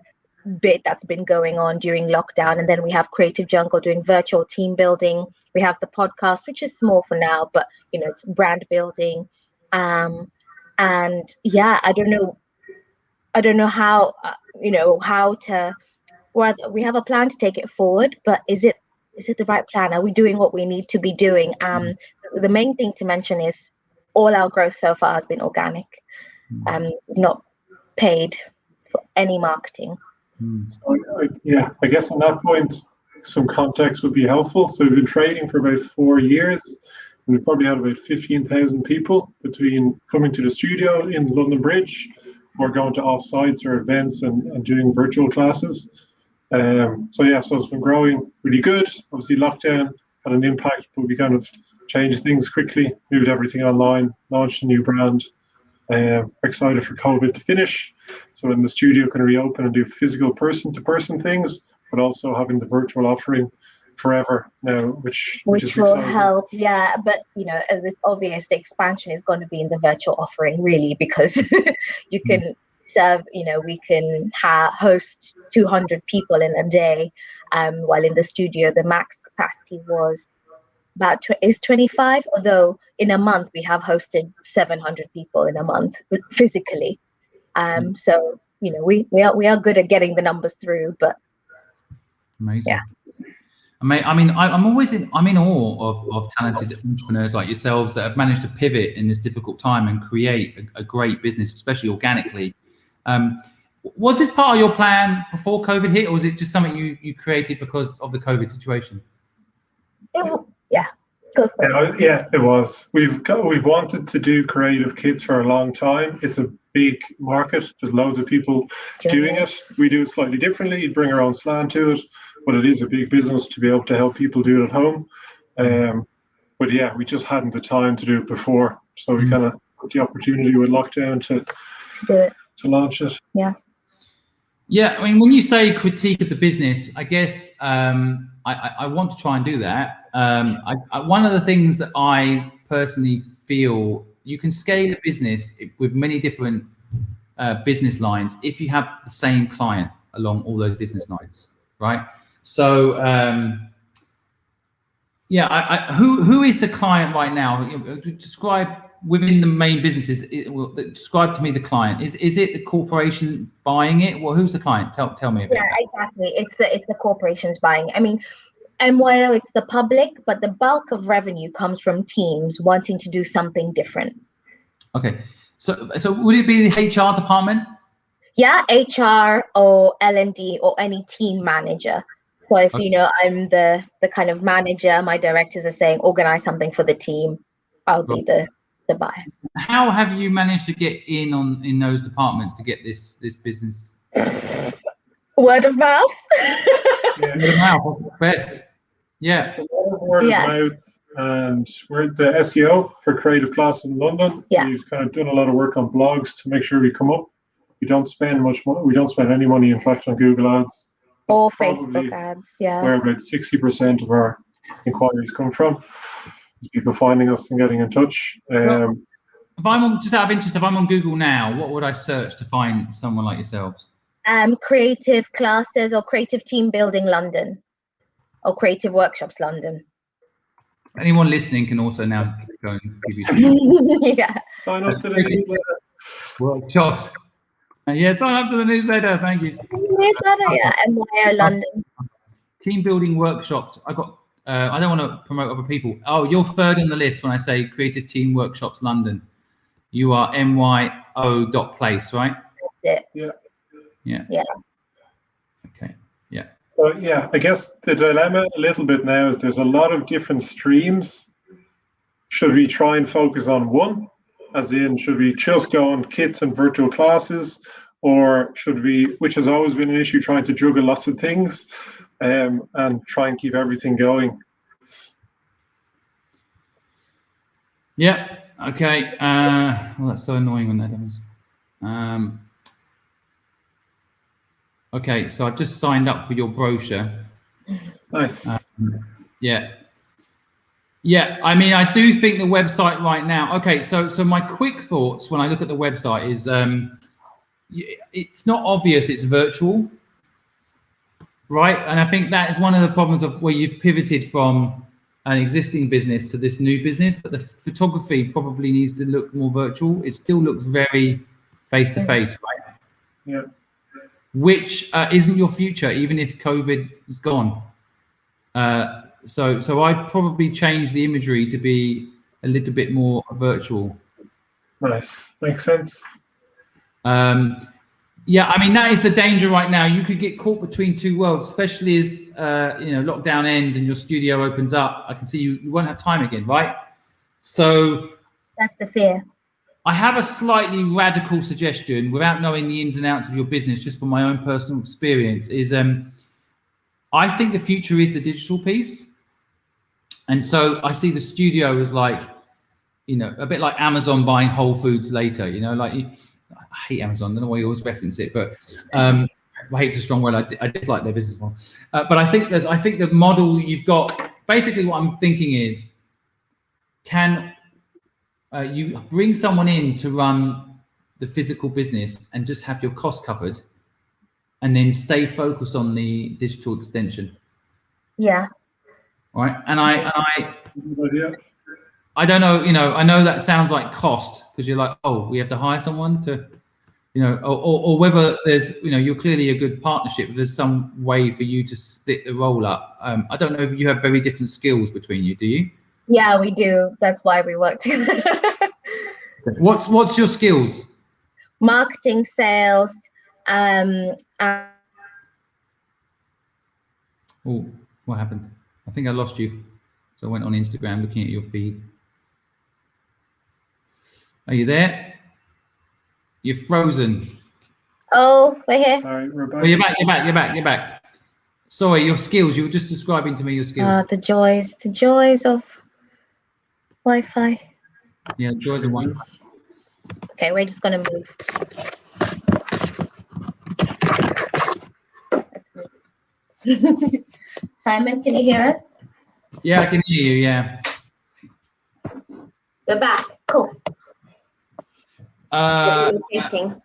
bit that's been going on during lockdown. And then we have Creative Jungle doing virtual team building. We have the podcast, which is small for now, but you know, it's brand building. And yeah, I don't know how, we have a plan to take it forward, but is it the right plan? Are we doing what we need to be doing? The main thing to mention is all our growth so far has been organic, not paid for any marketing. So, yeah, I guess on that point, some context would be helpful. So we've been trading for about 4 years, and we probably had about 15,000 people between coming to the studio in London Bridge or going to off-sites or events and doing virtual classes. So it's been growing really good. Obviously, lockdown had an impact, but we kind of changed things quickly, moved everything online, launched a new brand. Excited for COVID to finish, so in the studio can reopen and do physical person-to-person things, but also having the virtual offering forever now, which will exciting. Help. Yeah, but you know, it's obvious the expansion is going to be in the virtual offering, really, because you can serve, you know, we can host 200 people in a day, while in the studio the max capacity was about 25, although in a month we have hosted 700 people in a month physically. So you know, we are good at getting the numbers through, but amazing. Yeah. I'm in awe of talented entrepreneurs like yourselves that have managed to pivot in this difficult time and create a great business, especially organically. Was this part of your plan before COVID hit, or was it just something you created because of the COVID situation? Go for it. Yeah, it was. We've wanted to do creative kits for a long time. It's a big market. There's loads of people doing it. We do it slightly differently. You bring our own slant to it, but it is a big business to be able to help people do it at home. But yeah, we just hadn't the time to do it before, so we kind of got the opportunity with lockdown to launch it. Yeah. Yeah, I mean, when you say critique of the business, I guess I want to try and do that. One of the things that I personally feel, you can scale a business with many different business lines if you have the same client along all those business lines, right? So, yeah, who is the client right now? Describe within the main businesses. Describe to me the client. Is it the corporation buying it? Well, who's the client? Tell me. Yeah, exactly. It's the corporations buying. I mean, MYO, it's the public, but the bulk of revenue comes from teams wanting to do something different. Okay, so would it be the HR department? Yeah, HR or L&D or any team manager. So if you know I'm the kind of manager, my directors are saying organize something for the team, I'll be the buyer. How have you managed to get in those departments to get this business? Word of mouth. Word of mouth, that's the best. Yeah. It's a lot of word of mouth, and we're the SEO for Creative Class in London. Yeah. We've kind of done a lot of work on blogs to make sure we come up. We don't spend much money. We don't spend any money, in fact, on Google Ads. Or Facebook ads, yeah. Where about 60% of our inquiries come from. People finding us and getting in touch. Well, if I'm on, just out of interest, if I'm on Google now, what would I search to find someone like yourselves? Creative Classes or Creative Team Building London or Creative Workshops London. Anyone listening can also now go and give you Yeah. Sign up to the newsletter. Workshops. Yeah, sign up to the newsletter. Thank you. Newsletter, yeah. MYO London. Team building workshops. I got. I don't want to promote other people. Oh, you're third on the list when I say Creative Team Workshops London. You are myo.place, right? That's it. Yeah. Yeah. Yeah. Okay. Yeah. Well, yeah, I guess the dilemma a little bit now is there's a lot of different streams. Should we try and focus on one? As in, should we just go on kits and virtual classes? Or should we, which has always been an issue, trying to juggle lots of things and try and keep everything going? Yeah. Okay. Well, that's so annoying when that happens. Okay, so I've just signed up for your brochure. Nice. Yeah. Yeah, I mean, I do think the website right now. Okay, so my quick thoughts when I look at the website is it's not obvious it's virtual, right? And I think that is one of the problems of where you've pivoted from an existing business to this new business, but the photography probably needs to look more virtual. It still looks very face-to-face, right? Yeah. Which isn't your future, even if COVID is gone. So I'd probably change the imagery to be a little bit more virtual. Nice, makes sense. Yeah, I mean, that is the danger right now. You could get caught between two worlds, especially as lockdown ends and your studio opens up. I can see you won't have time again, right? So that's the fear. I have a slightly radical suggestion without knowing the ins and outs of your business, just from my own personal experience, is I think the future is the digital piece. And so I see the studio as like, a bit like Amazon buying Whole Foods later, I hate Amazon. I don't know why you always reference it, but I hate's a strong word. I dislike their business model. But I think the model you've got, basically what I'm thinking is, can you bring someone in to run the physical business and just have your costs covered and then stay focused on the digital extension? Yeah. Right. And I don't know, I know that sounds like cost because you're like, oh, we have to hire someone to, or whether there's, you're clearly a good partnership. There's some way for you to split the role up. I don't know if you have very different skills between you, do you? Yeah, we do. That's why we work together. What's your skills? Marketing, sales. Oh, what happened? I think I lost you. So I went on Instagram looking at your feed. Are you there? You're frozen. Oh, we're here. Sorry, we're back. Oh, you're back. Sorry, your skills. You were just describing to me your skills. The joys of Wi-Fi. Yeah, joys of one. Okay, we're just gonna move. Let's move. Simon, can you hear us? Yeah, I can hear you. Yeah. We're back. Cool. Rotating.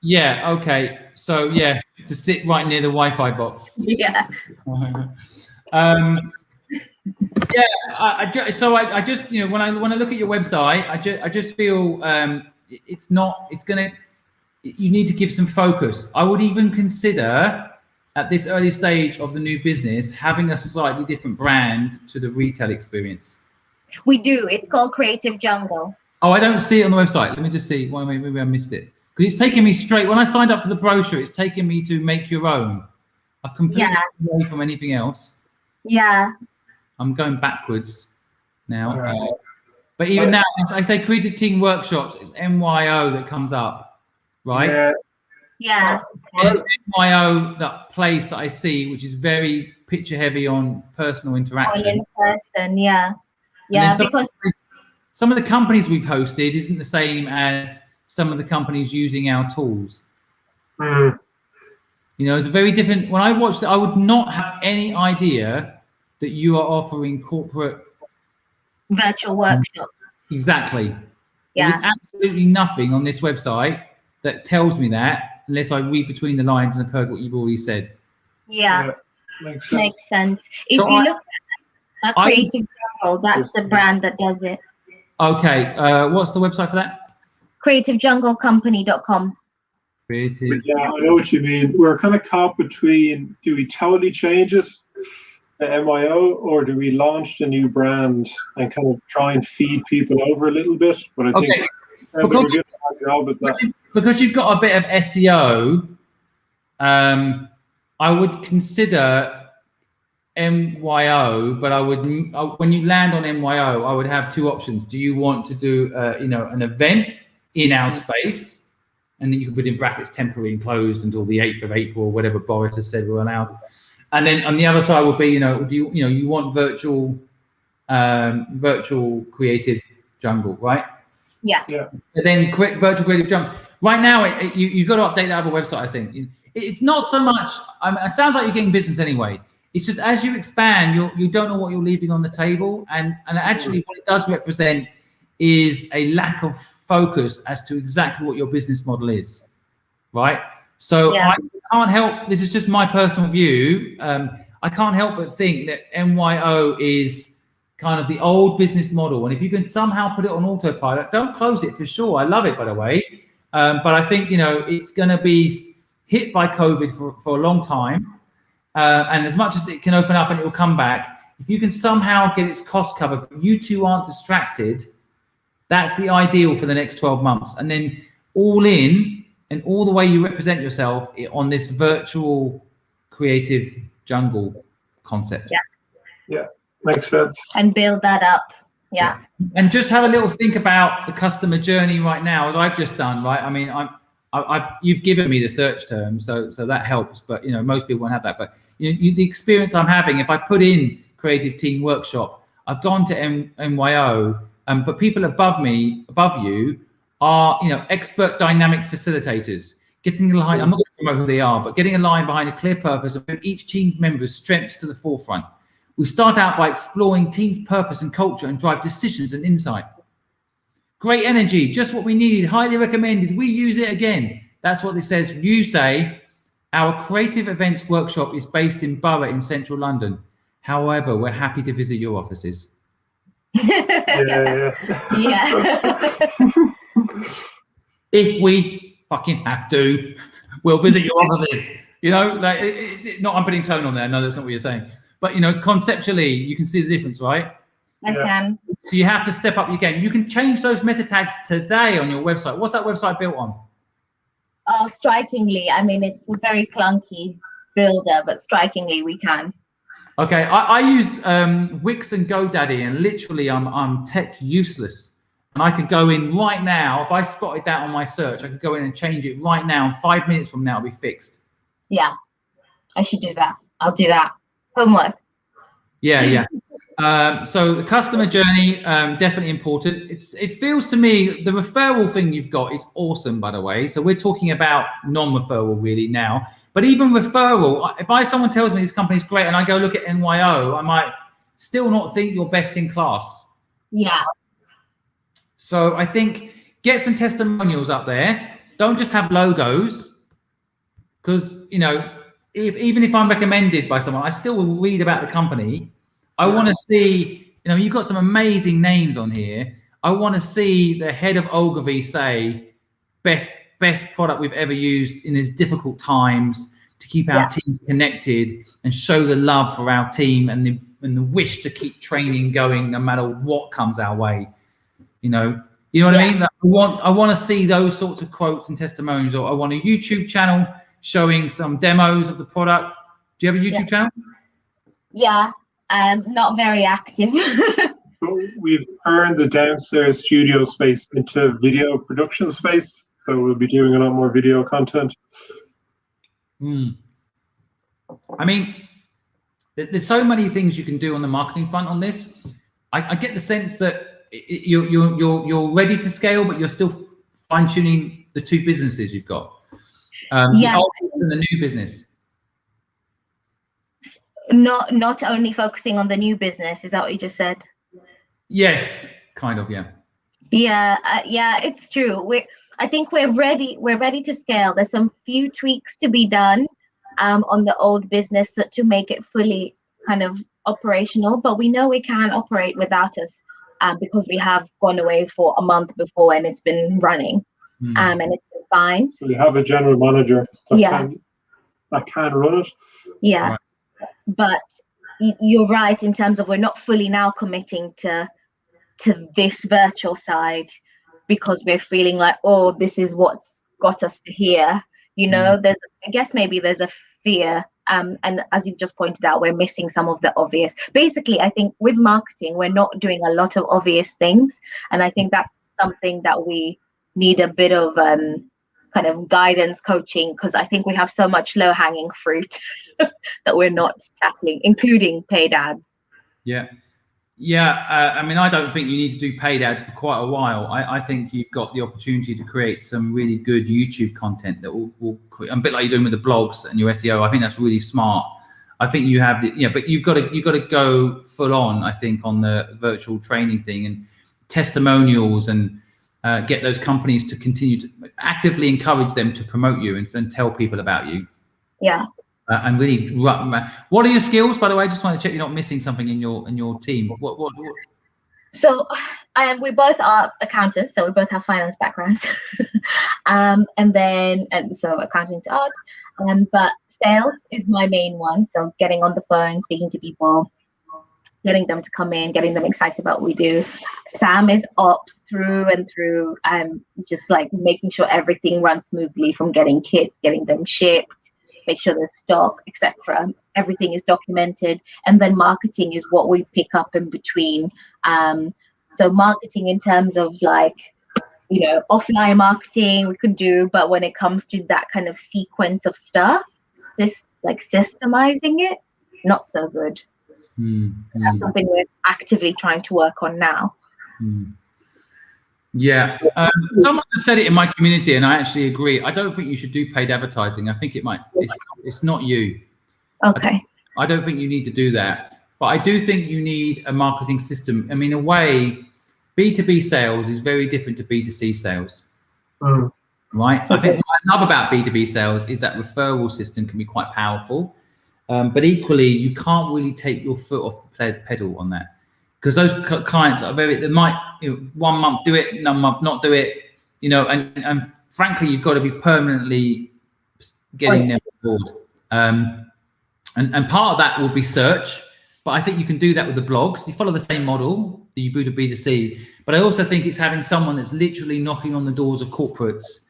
Yeah. Okay. So yeah, to sit right near the Wi-Fi box. Yeah. Yeah. I just when I look at your website, I just feel it's gonna. You need to give some focus. I would even consider at this early stage of the new business having a slightly different brand to the retail experience. We do. It's called Creative Jungle. Oh, I don't see it on the website. Let me just see. Well, maybe I missed it. Because it's taking me straight. When I signed up for the brochure, it's taking me to Make Your Own. I've completely stayed away from anything else. Yeah. I'm going backwards now. But even now, I say Creative Team Workshops, it's MYO that comes up, right? Yeah. And it's MYO, that place that I see, which is very picture heavy on personal interaction. In person, yeah. Yeah, because some of the companies we've hosted isn't the same as some of the companies using our tools. Mm. You know, it's a very different. When I watched it, I would not have any idea that you are offering corporate virtual workshops. Exactly. Yeah. There's absolutely nothing on this website that tells me that, unless I read between the lines and have heard what you've already said. Yeah. Makes sense. Makes sense. If So you look at Creative Jungle, that's the brand that does it. Okay. What's the website for that? CreativeJungleCompany.com. Creative. Yeah, I know what you mean. We're kind of caught between, do we totally change it, the MYO, or do we launch the new brand and kind of try and feed people over a little bit? But I think we're doing a good job at that. Because you've got a bit of SEO, I would consider MYO, but I would, when you land on MYO, I would have two options. Do you want to do, an event in our space? And then you can put in brackets temporary and closed until the 8th of April, or whatever Boris has said we're allowed. And then on the other side will be, do you want virtual creative jungle, right? Yeah. And then virtual creative jungle. Right now, you've got to update that other website, I think. It's not so much, it sounds like you're getting business anyway. It's just as you expand, you don't know what you're leaving on the table. And actually what it does represent is a lack of focus as to exactly what your business model is, right? So I can't help, this is just my personal view. I can't help but think that MYO is kind of the old business model. And if you can somehow put it on autopilot, don't close it for sure. I love it, by the way. But I think, it's going to be hit by COVID for a long time. And as much as it can open up and it will come back, if you can somehow get its cost covered, but you two aren't distracted, that's the ideal for the next 12 months. And then all in and all the way you represent yourself on this virtual creative jungle concept. Yeah, makes sense. And build that up. Yeah. And just have a little think about the customer journey right now, as I've just done, right? I mean, you've given me the search term, so that helps. But most people won't have that. But the experience I'm having, if I put in Creative Team Workshop, I've gone to MYO, but people above you are expert dynamic facilitators. Getting a line, I'm not going to promote who they are, but getting a line behind a clear purpose of each team's member's strengths to the forefront. We start out by exploring team's purpose and culture and drive decisions and insight. Great energy, just what we needed, highly recommended. We use it again. That's what this says. You say, our creative events workshop is based in Borough in central London. However, we're happy to visit your offices. Yeah. If we fucking have to, we'll visit your offices. Not I'm putting tone on there. No, that's not what you're saying. But conceptually, you can see the difference, right? I can. So you have to step up your game. You can change those meta tags today on your website. What's that website built on? Oh, strikingly. I mean, it's a very clunky builder, but strikingly we can. Okay, I use Wix and GoDaddy, and literally I'm tech useless. and I could go in right now. If I spotted that on my search, I could go in and change it right now, and 5 minutes from now it'll be fixed. Yeah, I should do that. I'll do that. Homework. Yeah. So the customer journey, definitely important. It feels to me the referral thing you've got is awesome, by the way. So we're talking about non-referral really now, but even referral, if someone tells me this company's great and I go look at NYO, I might still not think you're best in class. Yeah. So I think get some testimonials up there. Don't just have logos, because even if I'm recommended by someone, I still will read about the company. I want to see, you've got some amazing names on here. I want to see the head of Ogilvy say, best product we've ever used in these difficult times to keep our team connected and show the love for our team and the wish to keep training going no matter what comes our way. You know what I mean? Like, I want to see those sorts of quotes and testimonials. Or I want a YouTube channel showing some demos of the product. Do you have a YouTube channel? Yeah. Not very active. We've turned the downstairs studio space into video production space, so we'll be doing a lot more video content. I mean, there's so many things you can do on the marketing front on this. I get the sense that you're ready to scale, but you're still fine tuning the two businesses you've got. The old and the new business. Not only focusing on the new business, is that what you just said? Yes, kind of, yeah. Yeah, it's true. I think we're ready to scale. There's some few tweaks to be done on the old business to make it fully kind of operational, but we know we can operate without us because we have gone away for a month before and it's been running and it's been fine. So we have a general manager that can run it. Yeah. Right. But you're right in terms of we're not fully now committing to this virtual side because we're feeling like, oh, this is what's got us to here. I guess maybe there's a fear. And as you've just pointed out, we're missing some of the obvious. Basically, I think with marketing, we're not doing a lot of obvious things. And I think that's something that we need a bit of kind of guidance coaching, because I think we have so much low-hanging fruit that we're not tackling, including paid ads. Yeah. I mean, I don't think you need to do paid ads for quite a while. I think you've got the opportunity to create some really good YouTube content that will a bit like you're doing with the blogs and your SEO. I think that's really smart. I think you have but you've got to go full on, I think, on the virtual training thing and testimonials and get those companies to continue to actively encourage them to promote you and tell people about you. Yeah. And really, what are your skills, by the way? I just want to check you're not missing something in your team. What? So we both are accountants, so we both have finance backgrounds, and so accounting to art, but sales is my main one. So getting on the phone, speaking to people, getting them to come in, getting them excited about what we do. Sam is ops through and through, just like making sure everything runs smoothly, from getting kits, getting them shipped, make sure there's stock, etc. Everything is documented. And then marketing is what we pick up in between. So marketing in terms of like, offline marketing we could do, but when it comes to that kind of sequence of stuff, systemizing it, not so good. That's something we're actively trying to work on now. Yeah, someone said it in my community, and I actually agree. I don't think you should do paid advertising. I think it's not you. Okay. I don't think you need to do that, but I do think you need a marketing system. I mean, in a way, B2B sales is very different to B2C sales, right? Okay. I think what I love about B2B sales is that referral system can be quite powerful, but equally, you can't really take your foot off the pedal on that. Because those clients are they might 1 month do it, another month not do it, and frankly, you've got to be permanently getting them on board. And part of that will be search, but I think you can do that with the blogs. You follow the same model that you do to B2C, but I also think it's having someone that's literally knocking on the doors of corporates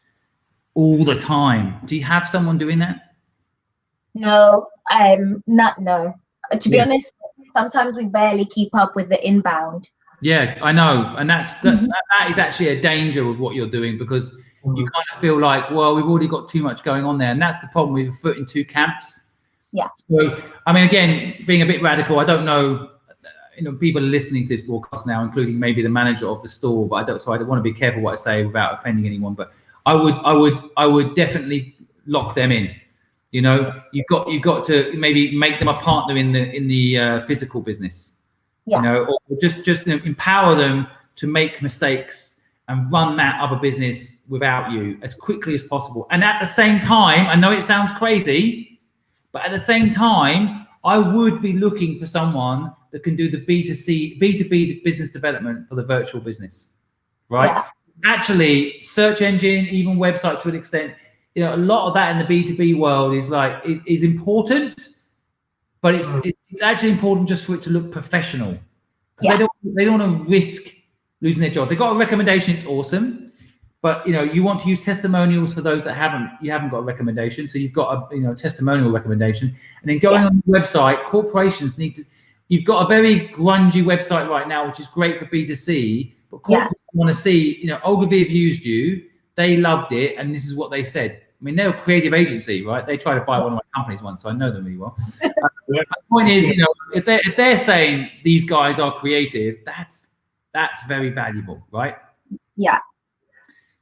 all the time. Do you have someone doing that? No, no. To be honest, sometimes we barely keep up with the inbound. Yeah, I know, and that is actually a danger with what you're doing, because you kind of feel like, well, we've already got too much going on there, and that's the problem with a foot in two camps. Yeah. So, I mean, again, being a bit radical, I don't know, people are listening to this broadcast now, including maybe the manager of the store, but I don't want to be careful what I say without offending anyone. But I would definitely lock them in. You've got to maybe make them a partner in the physical business. Yeah. Or just empower them to make mistakes and run that other business without you as quickly as possible. And at the same time, I know it sounds crazy, but at the same time, I would be looking for someone that can do the B2B business development for the virtual business, right? Yeah. Actually, search engine, even website to an extent, a lot of that in the B2B world is important, but it's actually important just for it to look professional. Yeah. They don't want to risk losing their job. They got a recommendation, it's awesome. But you want to use testimonials for those that you haven't got a recommendation. So you've got a testimonial recommendation, and then going on the website, corporations need to. You've got a very grungy website right now, which is great for B2C, but corporations want to see. Ogilvy have used you, they loved it, and this is what they said. I mean, they're a creative agency, right? They tried to buy one of my companies once, so I know them really well. The point is, if they're saying these guys are creative, that's very valuable, right? Yeah.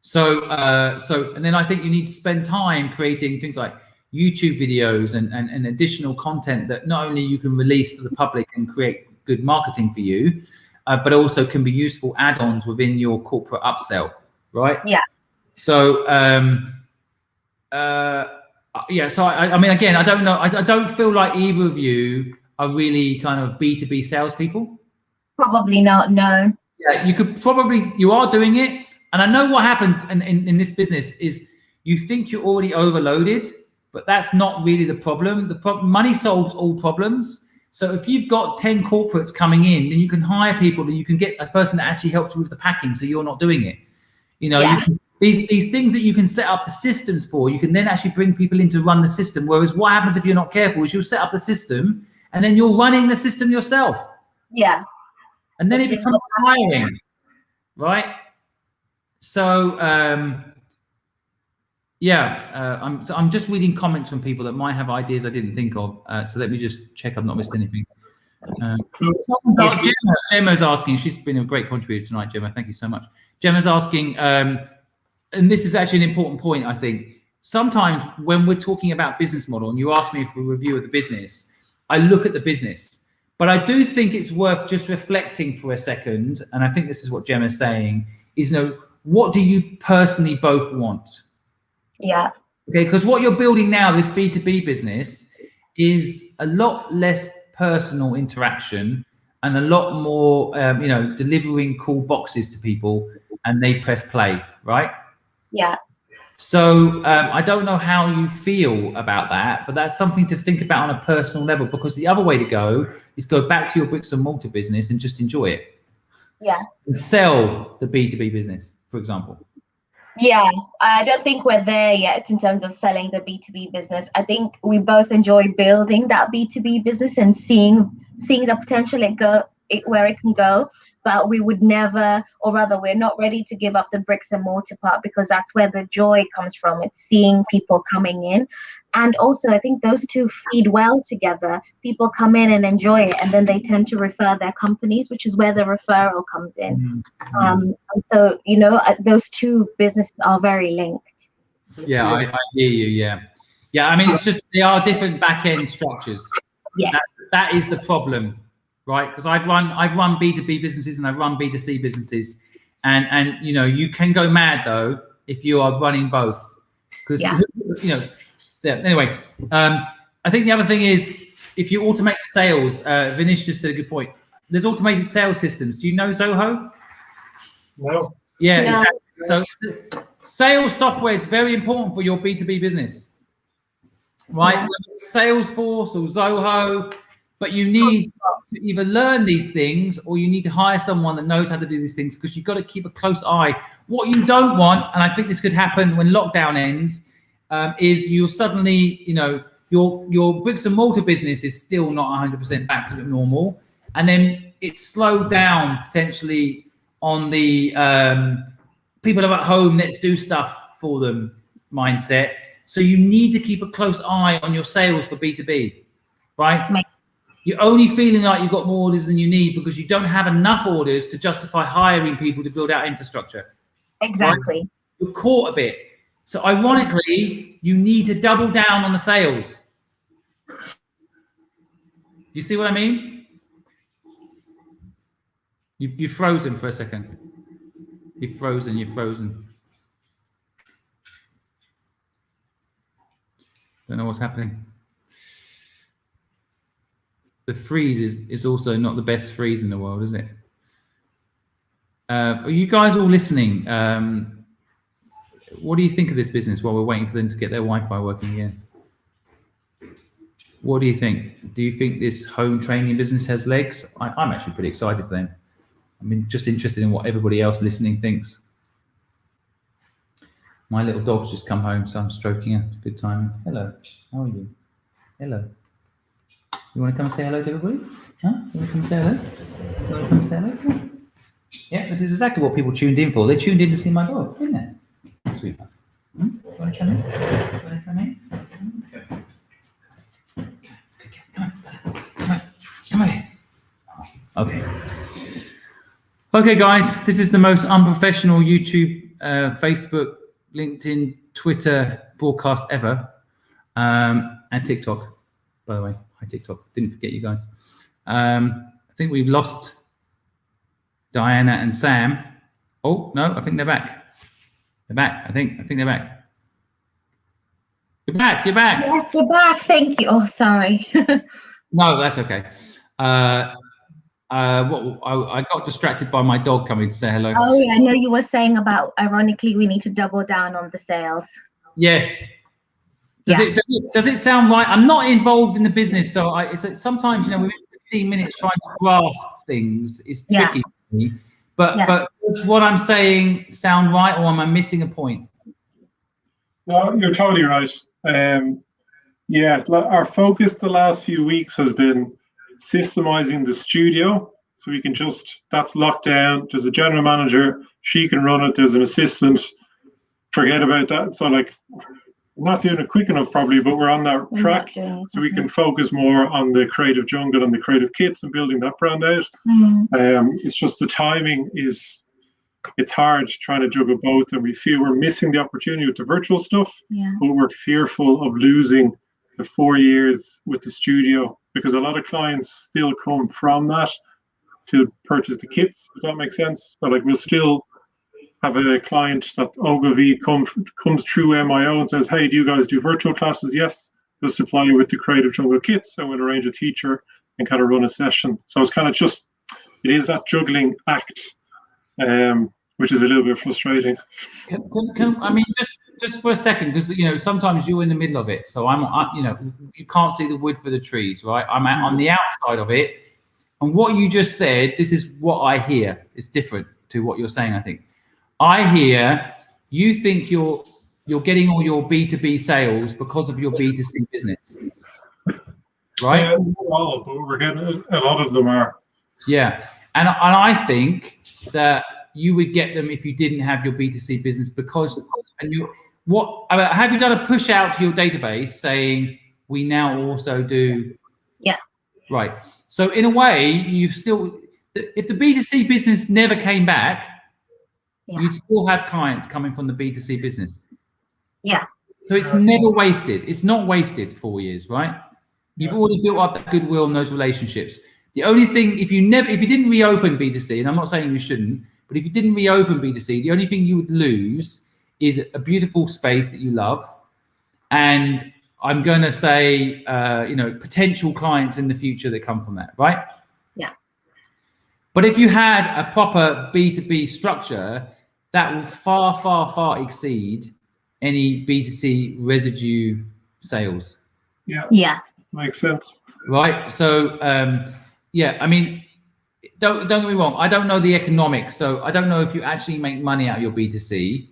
So and then I think you need to spend time creating things like YouTube videos and additional content that not only you can release to the public and create good marketing for you, but also can be useful add-ons within your corporate upsell, right? Yeah. So so I mean, again, I don't know. I don't feel like either of you are really kind of B2B salespeople. Probably not. No. Yeah, you are doing it. And I know what happens in this business is you think you're already overloaded, but that's not really the problem. Money solves all problems. So if you've got 10 corporates coming in, then you can hire people and you can get a person that actually helps you with the packing, so you're not doing it. These things that you can set up the systems for, you can then actually bring people in to run the system. Whereas what happens if you're not careful is you'll set up the system and then you're running the system yourself. Yeah. And then it becomes hiring, right? So I'm just reading comments from people that might have ideas I didn't think of. So let me just check I've not missed anything. Gemma's asking. She's been a great contributor tonight, Gemma. Thank you so much. Gemma's asking, and this is actually an important point, I think. Sometimes when we're talking about business model, and you ask me for a review of the business, I look at the business. But I do think it's worth just reflecting for a second, and I think this is what Gemma's saying, is what do you personally both want? Yeah. Okay, because what you're building now, this B2B business, is a lot less personal interaction and a lot more, delivering cool boxes to people and they press play, right? Yeah. So I don't know how you feel about that, but that's something to think about on a personal level, because the other way to go is go back to your bricks and mortar business and just enjoy it. Yeah. And sell the B2B business, for example. Yeah, I don't think we're there yet in terms of selling the B2B business. I think we both enjoy building that B2B business and seeing the potential where it can go. But we would never, or rather, we're not ready to give up the bricks and mortar part, because that's where the joy comes from. It's seeing people coming in. And also, I think those two feed well together. People come in and enjoy it, and then they tend to refer their companies, which is where the referral comes in. And so, those two businesses are very linked. Yeah, I hear you. Yeah. I mean, it's just they are different back-end structures. Yes. That is the problem, right? Because I've run B2B businesses and I've run B2C businesses, and you can go mad though if you are running both, because anyway, I think the other thing is, if you automate sales, Vinish just said a good point. There's automated sales systems. Do you know Zoho? No. Yeah, No. exactly. So sales software is very important for your B2B business, right? Yeah. Salesforce or Zoho, but you need to either learn these things or you need to hire someone that knows how to do these things, because you've got to keep a close eye. What you don't want, and I think this could happen when lockdown ends, is you'll suddenly, your bricks and mortar business is still not 100% back to normal. And then it's slowed down potentially on the people are at home, let's do stuff for them mindset. So you need to keep a close eye on your sales for B2B, right? You're only feeling like you've got more orders than you need because you don't have enough orders to justify hiring people to build out infrastructure. Exactly. Right? You're caught a bit. So ironically, you need to double down on the sales. You see what I mean? You've frozen for a second. You've frozen. Don't know what's happening. The freeze is also not the best freeze in the world, is it? Are you guys all listening? What do you think of this business while we're waiting for them to get their Wi-Fi working again? What do you think? Do you think this home training business has legs? I'm actually pretty excited for them. I mean, just interested in what everybody else listening thinks. My little dog's just come home, so I'm stroking her. Good time. Hello. How are you? Hello. You want to come and say hello to everybody? Huh? You want to come and say hello? You want to come and say hello? Yeah, this is exactly what people tuned in for. They tuned in to see my dog, didn't they? Sweet. You want to come in? You want to come in? Come on here. Okay. Okay, guys, this is the most unprofessional YouTube, Facebook, LinkedIn, Twitter broadcast ever, and TikTok, by the way. Hi, TikTok. Didn't forget you guys. I think we've lost Diana and Sam. Oh, no, I think they're back. They're back. I think they're back. You're back. You're back. Yes, we're back. Thank you. Oh, sorry. No, that's okay. I got distracted by my dog coming to say hello. Oh, yeah. I know you were saying about, ironically, we need to double down on the sales. Yes. Does it sound right? I'm not involved in the business, so sometimes, you know, within 15 minutes trying to grasp things is tricky for me. But does what I'm saying sound right, or am I missing a point? No, you're totally right. Yeah, our focus the last few weeks has been systemizing the studio, so we can that's locked down. There's a general manager, she can run it. There's an assistant. Forget about that. So like, we're not doing it quick enough probably, but we're on that track, so we can focus more on the Creative Jungle and the Creative Kits and building that brand out. It's just the timing it's hard trying to juggle both, and we feel we're missing the opportunity with the virtual stuff, but we're fearful of losing the 4 years with the studio, because a lot of clients still come from that to purchase the kits, if that makes sense. So like, we'll still have a client that Ogilvy comes through MIO and says, hey, do you guys do virtual classes? Yes, we'll supply you with the Creative Jungle kits, and we'll arrange a teacher and kind of run a session. So it's kind of it is that juggling act, which is a little bit frustrating. I mean, just for a second, because, you know, sometimes you're in the middle of it, so you know, you can't see the wood for the trees, right? I'm on the outside of it, and what you just said, this is what I hear. It's different to what you're saying, I think. I hear you think you're getting all your B2B sales because of your B2C business, right? Yeah, not all, but we're getting a lot of them are. Yeah, and I think that you would get them if you didn't have your B2C business, because have you done a push out to your database saying we now also do? Yeah. Right. So in a way, you've still, if the B2C business never came back, you'd still have clients coming from the B2C business. Yeah. So it's never wasted. It's not wasted 4 years, right? You've already built up that goodwill and those relationships. The only thing, if you didn't reopen B2C, and I'm not saying you shouldn't, but if you didn't reopen B2C, the only thing you would lose is a beautiful space that you love. And I'm going to say, you know, potential clients in the future that come from that, right? Yeah. But if you had a proper B2B structure, that will far, far, far exceed any B2C residue sales. Yeah. Yeah. Makes sense. Right. So, yeah, I mean, don't get me wrong. I don't know the economics, so I don't know if you actually make money out of your B2C,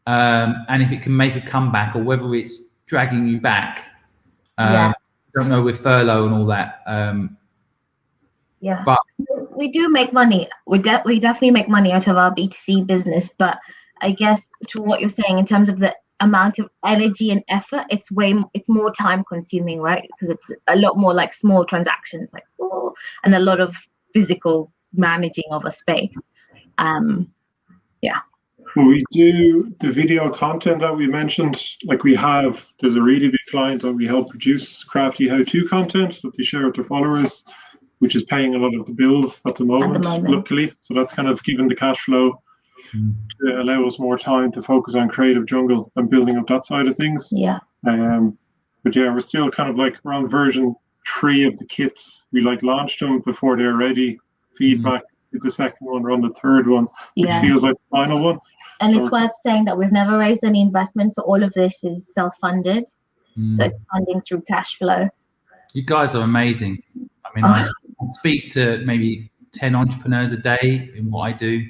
and if it can make a comeback, or whether it's dragging you back. Don't know with furlough and all that. Yeah. But we do make money. We definitely make money out of our B2C business, but I guess to what you're saying in terms of the amount of energy and effort, it's more time consuming, right? Because it's a lot more like small transactions, like and a lot of physical managing of a space. Well, we do the video content that we mentioned. Like there's a really big client that we help produce crafty how-to content that they share with their followers, which is paying a lot of the bills at the moment, luckily. So that's kind of given the cash flow to allow us more time to focus on Creative Jungle and building up that side of things. Yeah. But yeah, we're still kind of like around version 3 of the kits. We like launched them before they're ready. Feedback with the second one or on the third one, which feels like the final one. And it's worth saying that we've never raised any investment, so all of this is self-funded. So it's funding through cash flow. You guys are amazing. I mean, I speak to maybe 10 entrepreneurs a day in what I do,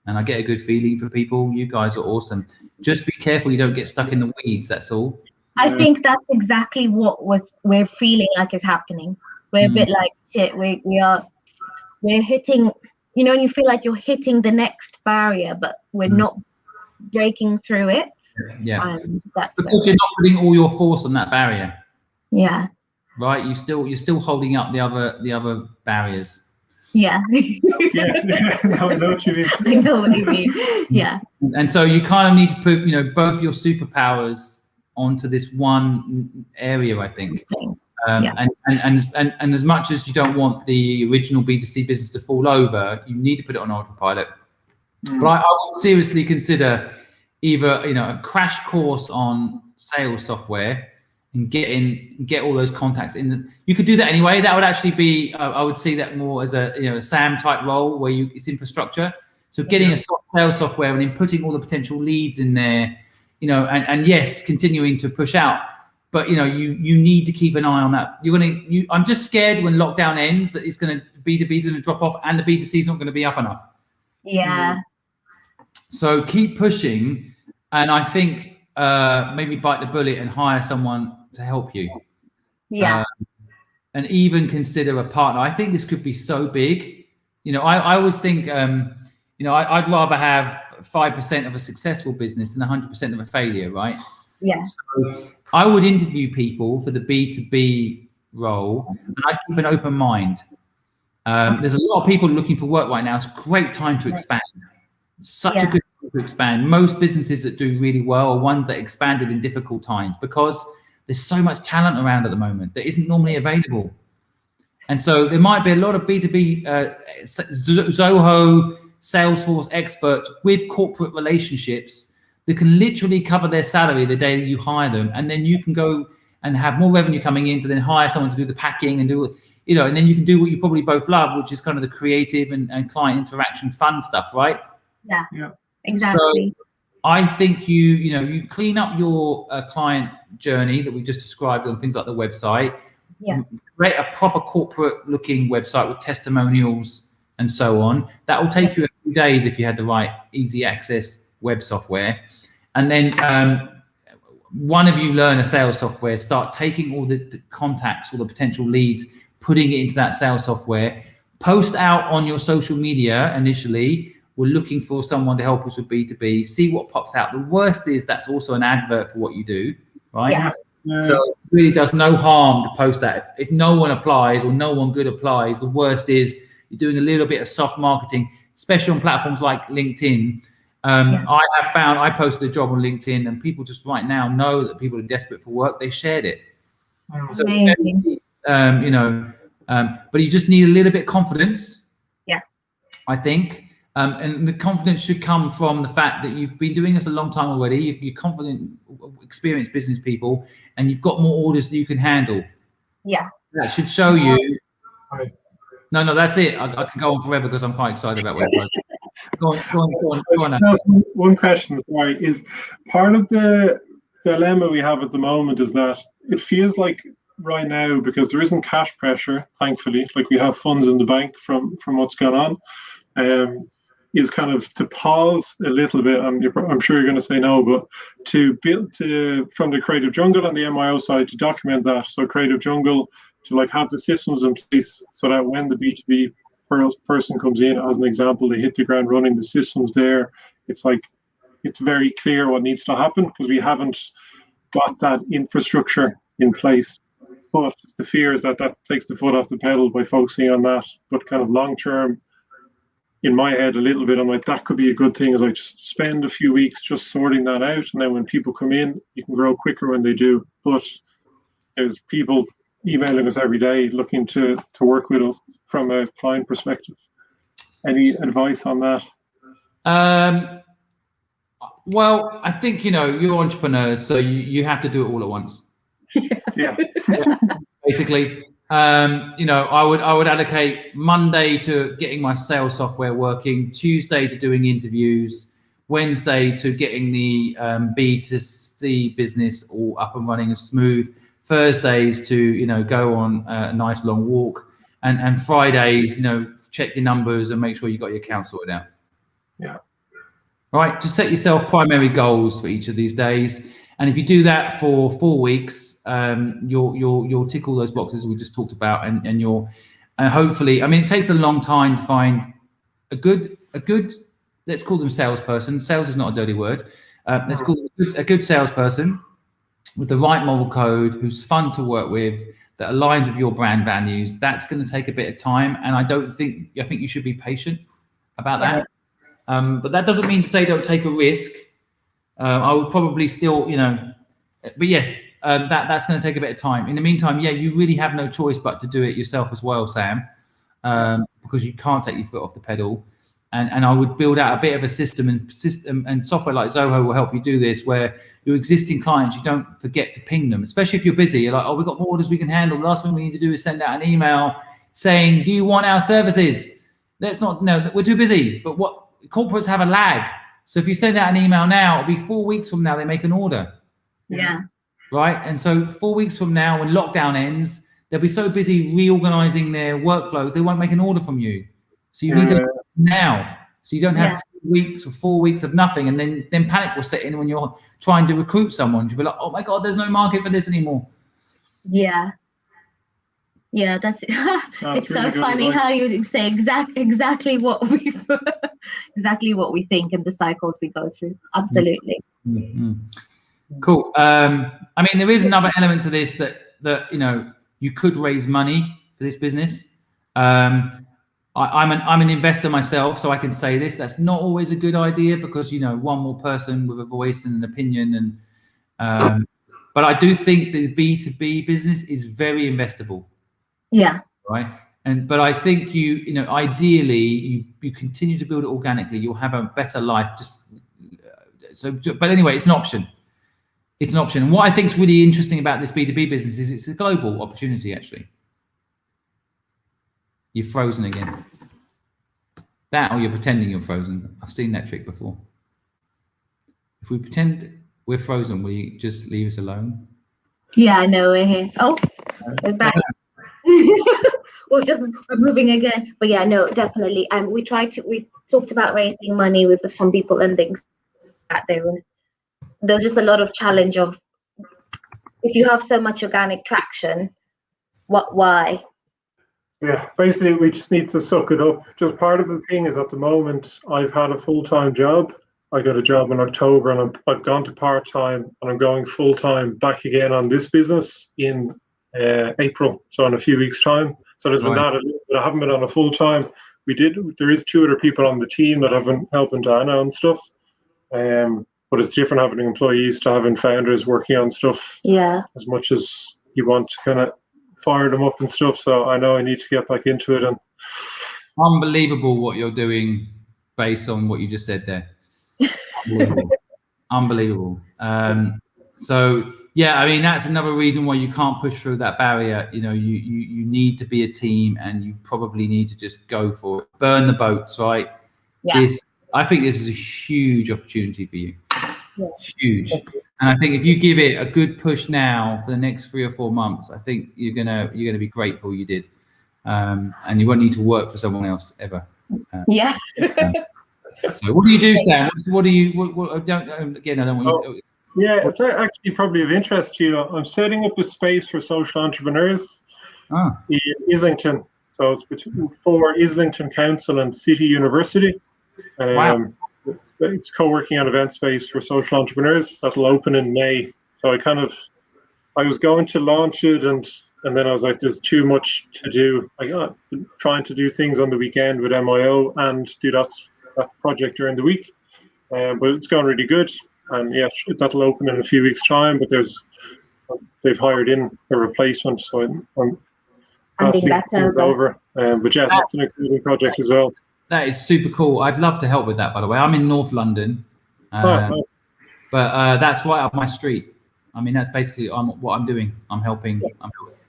and I get a good feeling for people. You guys are awesome. Just be careful you don't get stuck in the weeds, that's all. I think that's exactly what we're feeling like is happening. We're a bit like, shit, we're hitting, you know, and you feel like you're hitting the next barrier, but we're not breaking through it. Yeah. That's because you're not putting all your force on that barrier. Yeah. Right? You're still holding up the other barriers. Yeah. Yeah. No, I know what you mean. I know what you mean. Yeah. And so you kind of need to put, you know, both your superpowers onto this one area, I think. And as much as you don't want the original B2C business to fall over, you need to put it on autopilot. But I would seriously consider either, you know, a crash course on sales software and get all those contacts in. You could do that anyway. That would actually be, I would see that more as a, you know, a SAM type role where it's infrastructure. So getting a sales software and then putting all the potential leads in there, you know, and yes, continuing to push out. But you know, you need to keep an eye on that. I'm just scared when lockdown ends that B2B is gonna drop off and the B2C is not gonna be up enough. Yeah. So keep pushing, and I think maybe bite the bullet and hire someone to help you. Yeah. And even consider a partner. I think this could be so big. You know, I always think, you know, I'd rather have 5% of a successful business than 100% of a failure, right? Yeah. So I would interview people for the B2B role, and I'd keep an open mind. There's a lot of people looking for work right now. It's a great time to expand. Such a good time to expand. Most businesses that do really well are ones that expanded in difficult times because there's so much talent around at the moment that isn't normally available. And so there might be a lot of B2B Zoho, Salesforce experts with corporate relationships that can literally cover their salary the day that you hire them, and then you can go and have more revenue coming in to then hire someone to do the packing and do, you know, and then you can do what you probably both love, which is kind of the creative and client interaction fun stuff, right? Yeah. Exactly. So I think you clean up your client journey that we just described on things like the website. Yeah. Create a proper corporate looking website with testimonials and so on. That will take you a few days if you had the right easy access web software. And then one of you learn a sales software, start taking all the contacts, all the potential leads, putting it into that sales software, post out on your social media initially. We're looking for someone to help us with B2B, see what pops out. The worst is that's also an advert for what you do, right? Yeah. So it really does no harm to post that. If no one applies or no one good applies, the worst is you're doing a little bit of soft marketing, especially on platforms like LinkedIn. I have found I posted a job on LinkedIn and people just right now know that people are desperate for work. They shared it. So, amazing. But you just need a little bit of confidence. Yeah. I think. And the confidence should come from the fact that you've been doing this a long time already. You're confident, experienced business people, and you've got more orders that you can handle. Yeah. That should show you. No, that's it. I can go on forever because I'm quite excited about where it goes. Go on. One question, sorry, is part of the dilemma we have at the moment is that it feels like right now, because there isn't cash pressure, thankfully, like we have funds in the bank from what's gone on, is kind of to pause a little bit. I'm sure you're going to say no, but to build from the Creative Jungle and the MYO side to document that. So Creative Jungle to like have the systems in place so that when the B2B person comes in, as an example, they hit the ground running, the system's there. It's like, it's very clear what needs to happen because we haven't got that infrastructure in place. But the fear is that that takes the foot off the pedal by focusing on that. But kind of long term, in my head, a little bit, I'm like, that could be a good thing, is like just spend a few weeks just sorting that out. And then when people come in, you can grow quicker when they do. But there's people emailing us every day looking to work with us from a client perspective. Any advice on that? Well, I think, you're entrepreneurs, so you have to do it all at once. Yeah. Basically, I would allocate Monday to getting my sales software working, Tuesday to doing interviews, Wednesday to getting the B2C business all up and running and smooth, Thursdays to go on a nice long walk, and Fridays check your numbers and make sure you got your account sorted out. Yeah. Right, just set yourself primary goals for each of these days, and if you do that for 4 weeks, you'll tick all those boxes we just talked about, and you'll hopefully. It takes a long time to find a good. Let's call them salesperson. Sales is not a dirty word. Let's call them a good salesperson with the right moral code, who's fun to work with, that aligns with your brand values. That's going to take a bit of time, and I think you should be patient about that. But that doesn't mean to say don't take a risk. I would probably still, but yes, that's going to take a bit of time. In the meantime, you really have no choice but to do it yourself as well, Sam, because you can't take your foot off the pedal. And I would build out a bit of a system and software like Zoho will help you do this, where your existing clients, you don't forget to ping them, especially if you're busy. You're like, we've got more orders we can handle. The last thing we need to do is send out an email saying, do you want our services? No, we're too busy. But what corporates have a lag. So if you send out an email now, it'll be 4 weeks from now, they make an order. Yeah. Right. And so 4 weeks from now, when lockdown ends, they'll be so busy reorganizing their workflows, they won't make an order from you. So you need them now. So you don't have 3 weeks or 4 weeks of nothing. And then panic will set in when you're trying to recruit someone. You'll be like, oh my God, there's no market for this anymore. Yeah. Yeah, that's it's so funny how you say exactly what we exactly what we think and the cycles we go through. Absolutely. Mm-hmm. Cool. There is another element to this that you could raise money for this business. I'm an investor myself, so I can say this. That's not always a good idea because one more person with a voice and an opinion, and but I do think the B2B business is very investable. Yeah. Right. But I think ideally you continue to build it organically. You'll have a better life. But anyway, it's an option. It's an option. And what I think is really interesting about this B2B business is it's a global opportunity, actually. You're frozen again. That or you're pretending you're frozen. I've seen that trick before. If we pretend we're frozen, will you just leave us alone? Yeah, I know we're here. Oh, we're back. We're moving again. But yeah, no, definitely. We talked about raising money with some people and things that there's just a lot of challenge of if you have so much organic traction, why? Yeah, basically we just need to suck it up. Just part of the thing is at the moment I've had a full-time job. I got a job in October and I've gone to part-time and I'm going full-time back again on this business in April, so in a few weeks' time. So there's been that. I haven't been on a full-time. There is 2 other people on the team that have been helping Diana and stuff. But it's different having employees to having founders working on stuff. Yeah. As much as you want to kind of fire them up and stuff. So I know I need to get back into it. And unbelievable what you're doing based on what you just said there. Unbelievable. So yeah, that's another reason why you can't push through that barrier. You need to be a team, and you probably need to just go for it. Burn the boats, right? Yeah. I think this is a huge opportunity for you. Yeah. Huge. And I think if you give it a good push now for the next 3 or 4 months, I think you're gonna be grateful you did. And you won't need to work for someone else ever. Yeah. So what do you do, Sam? What do you? I don't want you to. Yeah, it's actually probably of interest to you. I'm setting up a space for social entrepreneurs in Islington. So So it's for Islington Council and City University. Wow. It's co-working and event space for social entrepreneurs. That'll open in May. So I was going to launch it, and then I was like, there's too much to do. I got trying to do things on the weekend with MIO and do that project during the week. But it's going really good. And yeah, that'll open in a few weeks' time. But they've hired in a replacement, so I'm passing things over. But yeah, that's an exciting project as well. That is super cool. I'd love to help with that, by the way. I'm in North London, but that's right up my street. I mean, that's basically what I'm doing. I'm helping.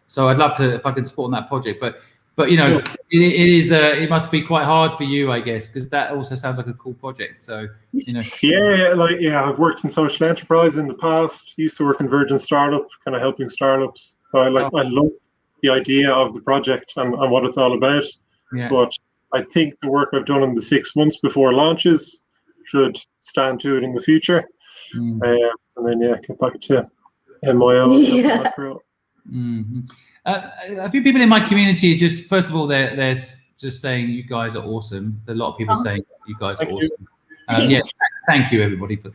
So I'd love to, if I could support on that project. But you know, it must be quite hard for you, I guess, because that also sounds like a cool project. So you know. I've worked in social enterprise in the past. Used to work in Virgin Startup, kind of helping startups. So I love the idea of the project and what it's all about. Yeah. But I think the work I've done in the 6 months before launches should stand to it in the future. And then get back to MIO. Yeah. Mm-hmm. A few people in my community, just first of all, they're just saying you guys are awesome. A lot of people saying you guys are awesome. Yes, thank you everybody. But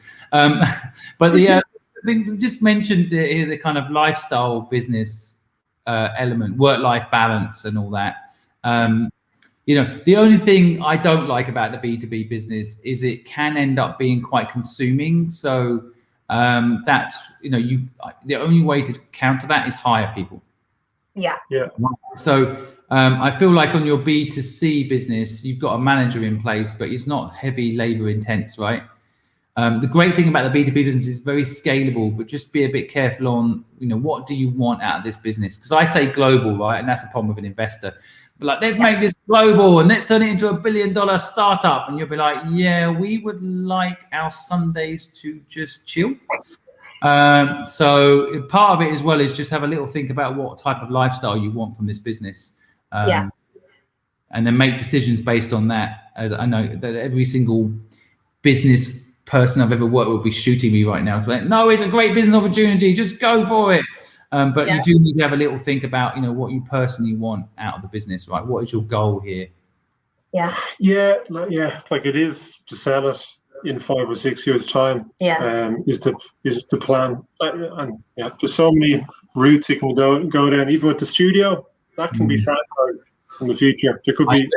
I think we just mentioned the kind of lifestyle business element, work-life balance, and all that. You know, the only thing I don't like about the B2B business is it can end up being quite consuming. So that's, you know, the only way to counter that is hire people. Yeah. So I feel like on your B2C business, you've got a manager in place, but it's not heavy labor intense, right? The great thing about the B2B business is very scalable, but just be a bit careful on, you know, what do you want out of this business? Because I say global, right? And that's a problem with an investor. But like, let's make this global and let's turn it into $1 billion startup. And you'll be like, yeah, we would like our Sundays to just chill. So part of it as well is just have a little think about what type of lifestyle you want from this business. And then make decisions based on that. I know that every single business person I've ever worked with will be shooting me right now. It's like, no, it's a great business opportunity. Just go for it. But you do need to have a little think about, you know, what you personally want out of the business, right? What is your goal here? Like it is to sell it in 5 or 6 years' time. Is the plan, and there's so many routes you can go down. Even with the studio, that can be franchised in the future. There could be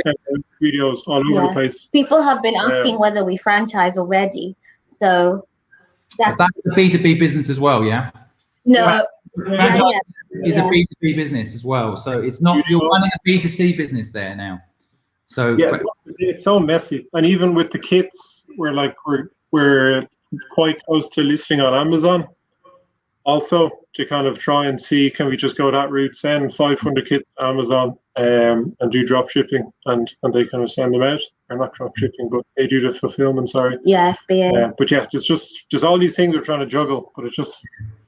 studios all over the place. People have been asking whether we franchise already, so that's a B2B business as well. No. Franchise is a B2B business as well, so it's not, you're running a B2C business there now. So it's so messy, and even with the kits, we're quite close to listing on Amazon. Also, to kind of try and see, can we just go that route, send 500 kits to Amazon and do drop shipping, and they kind of send them out. Or not drop shipping, but they do the fulfillment. Sorry. FBA. But it's just all these things we're trying to juggle, but it just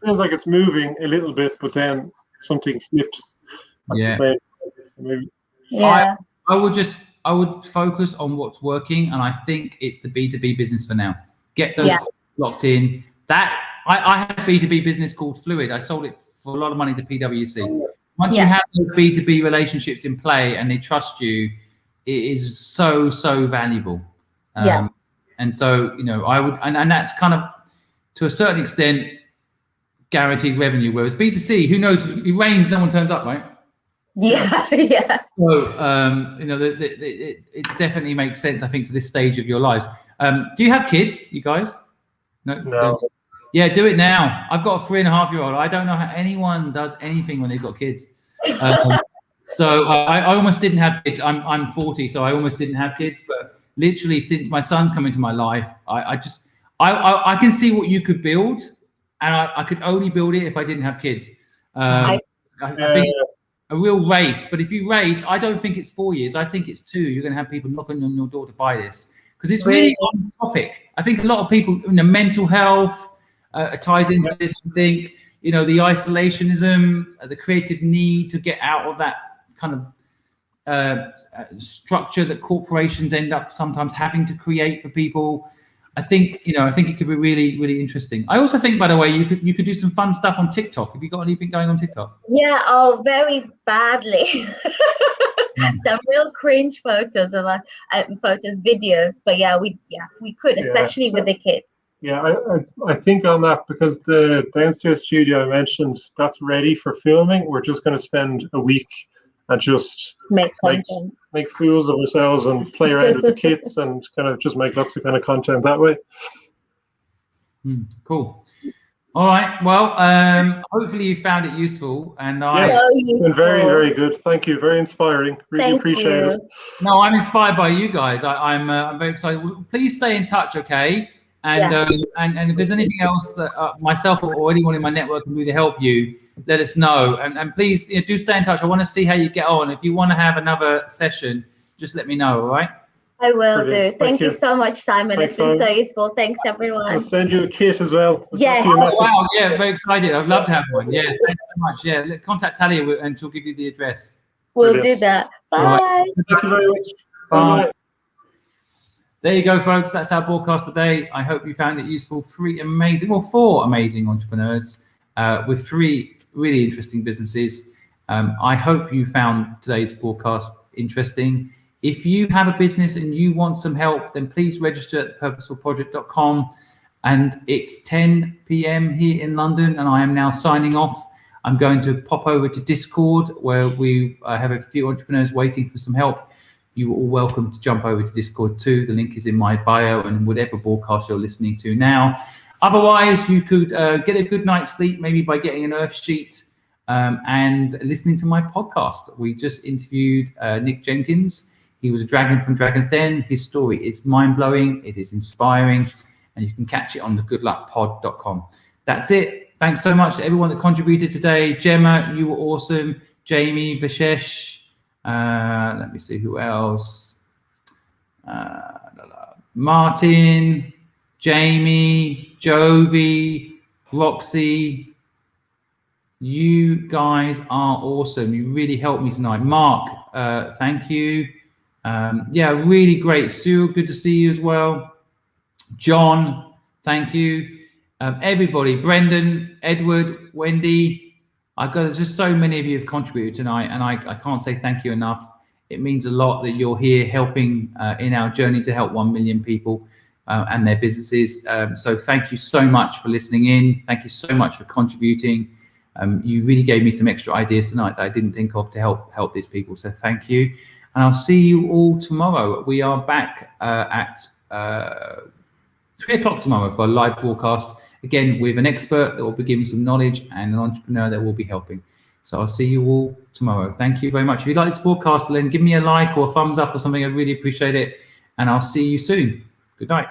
feels like it's moving a little bit, but then something slips. I would focus on what's working, and I think it's the B2B business for now. Get those locked in. That I had a B2B business called Fluid. I sold it for a lot of money to PwC. Once you have those B2B relationships in play and they trust you, it is so valuable. And so, you know, I would, and that's kind of to a certain extent guaranteed revenue. Whereas B2C, who knows? It rains, no one turns up, right? So you know, it definitely makes sense, I think, for this stage of your lives. Do you have kids, you guys? No. Yeah, do it now. I've got a 3.5-year-old. I don't know how anyone does anything when they've got kids. So I almost didn't have kids. I'm 40, so I almost didn't have kids. But literally, since my son's come into my life, I can see what you could build, and I could only build it if I didn't have kids. I think it's a real race. But if you race, I don't think it's 4 years. I think it's 2. You're going to have people knocking on your door to buy this because it's really on topic. I think a lot of people, you know, mental health ties into this. I think, you know, the isolationism, the creative need to get out of that kind of structure that corporations end up sometimes having to create for people. I think it could be really, really interesting. I also think, by the way, you could do some fun stuff on TikTok. Have you got anything going on TikTok? Yeah, oh, very badly. Some real cringe photos of us, videos. But yeah, we could, especially with the kids. Yeah, I think on that, because the downstairs studio I mentioned, that's ready for filming. We're just going to spend a week and just Make content. make fools of ourselves and play around with the kits and kind of just make lots of kind of content that way. Cool. All right. Well, hopefully you found it useful, and Yes, it's been very, very good. Thank you. Very inspiring. Really appreciate it. No, I'm inspired by you guys. I'm very excited. Please stay in touch, okay? And and if there's anything else that myself or anyone in my network can do to help you, let us know. And please do stay in touch. I want to see how you get on. If you want to have another session, just let me know. All right. I will Brilliant. do. Thank you so much, Simon. Thanks, It's been so Simon. useful. Thanks, everyone. I'll send you a kit as well. Yes. Oh, wow. Yeah, very excited. I'd love to have one. Yeah, thanks so much. Yeah, contact Talia and she'll give you the address. We'll Brilliant. do that. Bye. All right. Thank you very much. Bye. Bye. There you go, folks. That's our broadcast today. I hope you found it useful. Four amazing entrepreneurs with 3 really interesting businesses. I hope you found today's broadcast interesting. If you have a business and you want some help, then please register at thepurposefulproject.com. And it's 10 p.m. here in London, and I am now signing off. I'm going to pop over to Discord, where we have a few entrepreneurs waiting for some help. You are all welcome to jump over to Discord too. The link is in my bio and whatever broadcast you're listening to now. Otherwise, you could get a good night's sleep, maybe by getting an earth sheet and listening to my podcast. We just interviewed Nick Jenkins. He was a dragon from Dragon's Den. His story is mind-blowing. It is inspiring. And you can catch it on thegoodluckpod.com. That's it. Thanks so much to everyone that contributed today. Gemma, you were awesome. Jamie, Vishesh. Let me see who else. Martin, Jamie, Jovi, Roxy. You guys are awesome. You really helped me tonight. Mark, thank you. Yeah, really great. Sue, good to see you as well. John, thank you. Everybody, Brendan, Edward, Wendy, there's just so many of you have contributed tonight, and I can't say thank you enough. It means a lot that you're here helping in our journey to help 1 million people and their businesses. So thank you so much for listening in. Thank you so much for contributing. You really gave me some extra ideas tonight that I didn't think of to help these people. So thank you. And I'll see you all tomorrow. We are back at 3 o'clock tomorrow for a live broadcast. Again, with an expert that will be giving some knowledge and an entrepreneur that will be helping. So I'll see you all tomorrow. Thank you very much. If you like this broadcast, then give me a like or a thumbs up or something. I really appreciate it. And I'll see you soon. Good night.